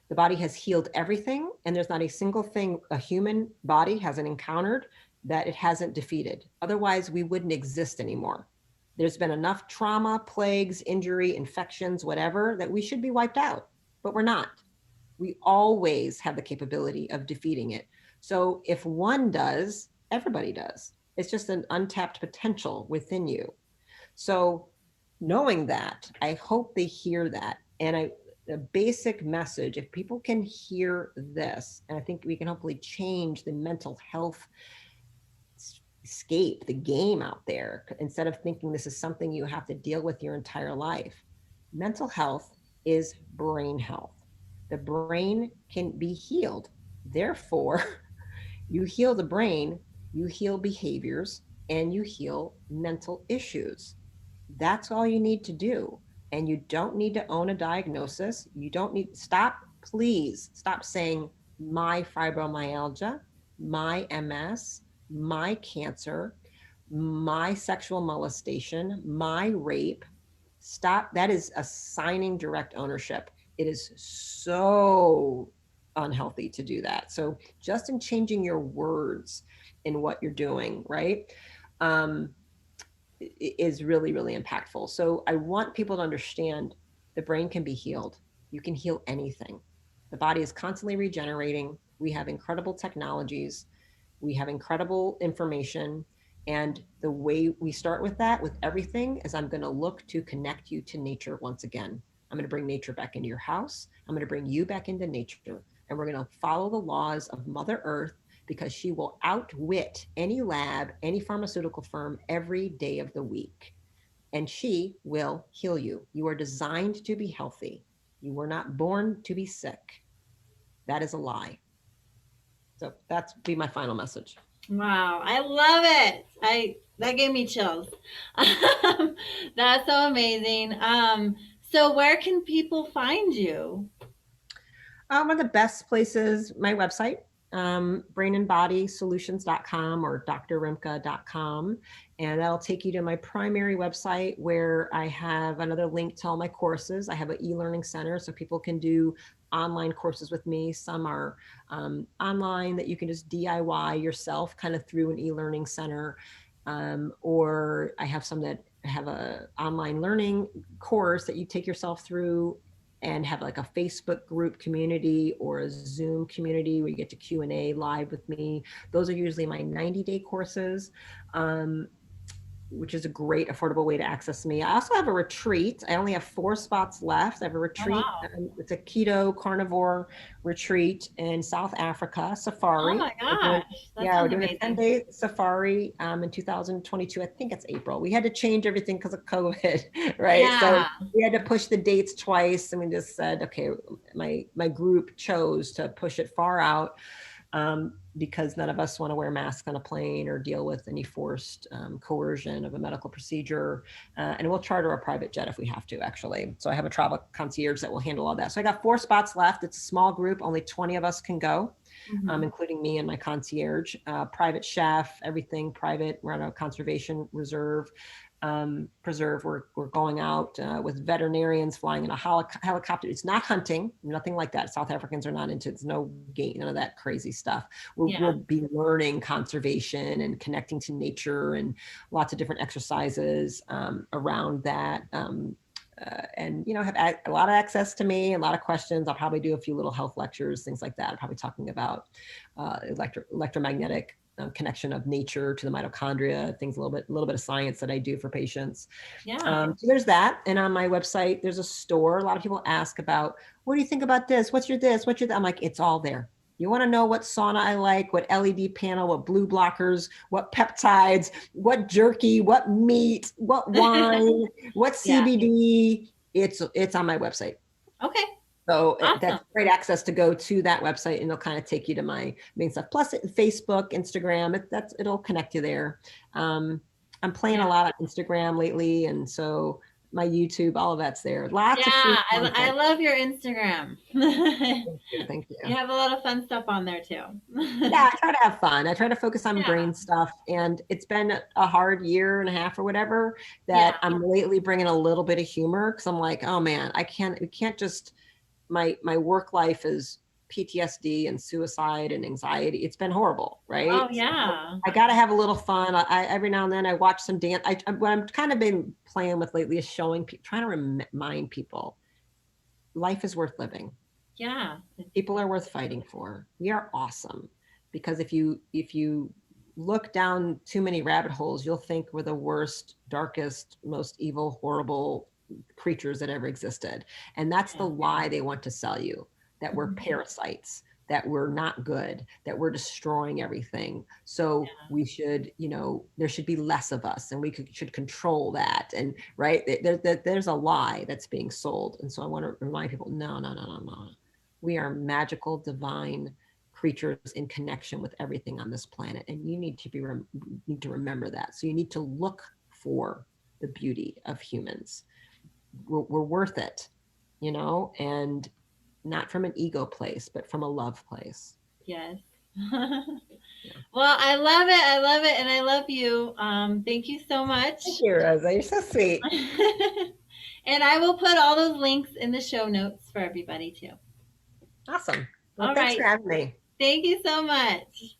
[SPEAKER 3] The body has healed everything, and there's not a single thing a human body hasn't encountered that it hasn't defeated. Otherwise, we wouldn't exist anymore. there's been enough trauma, plagues, injury, infections, whatever, that we should be wiped out, but we're not. We always have the capability of defeating it. So if one does, everybody does. It's just an untapped potential within you. So knowing that, I hope they hear that. And the basic message, if people can hear this, and I think we can hopefully change the mental health escape, the game out there, instead of thinking this is something you have to deal with your entire life. Mental health is brain health. The brain can be healed. Therefore, you heal the brain, you heal behaviors, and you heal mental issues. That's all you need to do. And you don't need to own a diagnosis. You don't need, please stop saying my fibromyalgia, my MS, my cancer, my sexual molestation, my rape. Stop. That is assigning direct ownership. It is so unhealthy to do that. So just in changing your words in what you're doing, right, is really, really impactful. So I want people to understand the brain can be healed. You can heal anything. The body is constantly regenerating. We have incredible technologies. We have incredible information. And the way we start with that, with everything, is I'm going to look to connect you to nature once again. I'm going to bring nature back into your house. I'm going to bring you back into nature. And we're going to follow the laws of Mother Earth, because she will outwit any lab, any pharmaceutical firm every day of the week. And she will heal you. You are designed to be healthy. You were not born to be sick. That is a lie. So that's be my final message.
[SPEAKER 2] Wow, I love it. That gave me chills. That's so amazing. So where can people find you?
[SPEAKER 3] One of the best places, my website, brainandbodysolutions.com or drrimka.com. And that'll take you to my primary website, where I have another link to all my courses. I have an e-learning center, so people can do online courses with me. Some are online that you can just DIY yourself kind of through an e-learning center. Or I have some that have a online learning course that you take yourself through and have like a Facebook group community or a Zoom community where you get to Q&A live with me. Those are usually my 90-day courses, which is a great affordable way to access me. I also have a retreat. I only have 4 spots left. I have a retreat.
[SPEAKER 2] Oh, wow.
[SPEAKER 3] It's a keto carnivore retreat in South Africa, safari.
[SPEAKER 2] Oh my gosh.
[SPEAKER 3] We're doing a 10-day safari in 2022. I think it's April. We had to change everything because of COVID, right?
[SPEAKER 2] Yeah.
[SPEAKER 3] So we had to push the dates twice, and we just said, okay, my group chose to push it far out. Because none of us want to wear masks on a plane or deal with any forced coercion of a medical procedure. And we'll charter a private jet if we have to, actually. So I have a travel concierge that will handle all that. So I got 4 spots left. It's a small group. Only 20 of us can go, including me and my concierge. Private chef, everything private. We're on a conservation reserve. Preserve. We're going out with veterinarians, flying in a helicopter. It's not hunting, nothing like that. South Africans are not into it. There's no gate, none of that crazy stuff. We'll be learning conservation and connecting to nature and lots of different exercises around that. And have a lot of access to me, a lot of questions. I'll probably do a few little health lectures, things like that. I'm probably talking about electromagnetic connection of nature to the mitochondria, things, a little bit of science that I do for patients. So there's that. And on my website, there's a store. A lot of people ask about, what do you think about this? What's your this? What's your that? I'm like, it's all there. You want to know what sauna I like, what LED panel, what blue blockers, what peptides, what jerky, what meat, what wine, what CBD. It's on my website.
[SPEAKER 2] Okay.
[SPEAKER 3] So
[SPEAKER 2] awesome.
[SPEAKER 3] That's great access to go to that website, and it'll kind of take you to my main stuff. Plus Facebook, Instagram, it'll connect you there. I'm playing a lot on Instagram lately, and so my YouTube, all of that's there. Lots of free content.
[SPEAKER 2] I love your Instagram.
[SPEAKER 3] Thank you.
[SPEAKER 2] You have a lot of fun stuff on there too.
[SPEAKER 3] I try to have fun. I try to focus on brain stuff, and it's been a hard year and a half or whatever that I'm lately bringing a little bit of humor, because I'm like, oh man, we can't just, my work life is PTSD and suicide and anxiety. It's been horrible, right?
[SPEAKER 2] Oh yeah.
[SPEAKER 3] So I got to have a little fun. I every now and then I watch some dance. What I'm kind of been playing with lately is trying to remind people life is worth living.
[SPEAKER 2] Yeah.
[SPEAKER 3] People are worth fighting for. We are awesome. Because if you look down too many rabbit holes, you'll think we're the worst, darkest, most evil, horrible creatures that ever existed. And that's the lie they want to sell you, that we're parasites, that we're not good, that we're destroying everything. So we should, there should be less of us, and we should control that. And right, there's a lie that's being sold. And so I want to remind people, no. We are magical, divine creatures in connection with everything on this planet. And you need to remember that. So you need to look for the beauty of humans. We're worth it, and not from an ego place, but from a love place.
[SPEAKER 2] Yes. Well, I love it. And I love you. Thank you so much.
[SPEAKER 3] Thank you, Rosa. You're so sweet.
[SPEAKER 2] And I will put all those links in the show notes for everybody too.
[SPEAKER 3] Awesome. Well,
[SPEAKER 2] All
[SPEAKER 3] thanks
[SPEAKER 2] right.
[SPEAKER 3] for having me.
[SPEAKER 2] Thank you so much.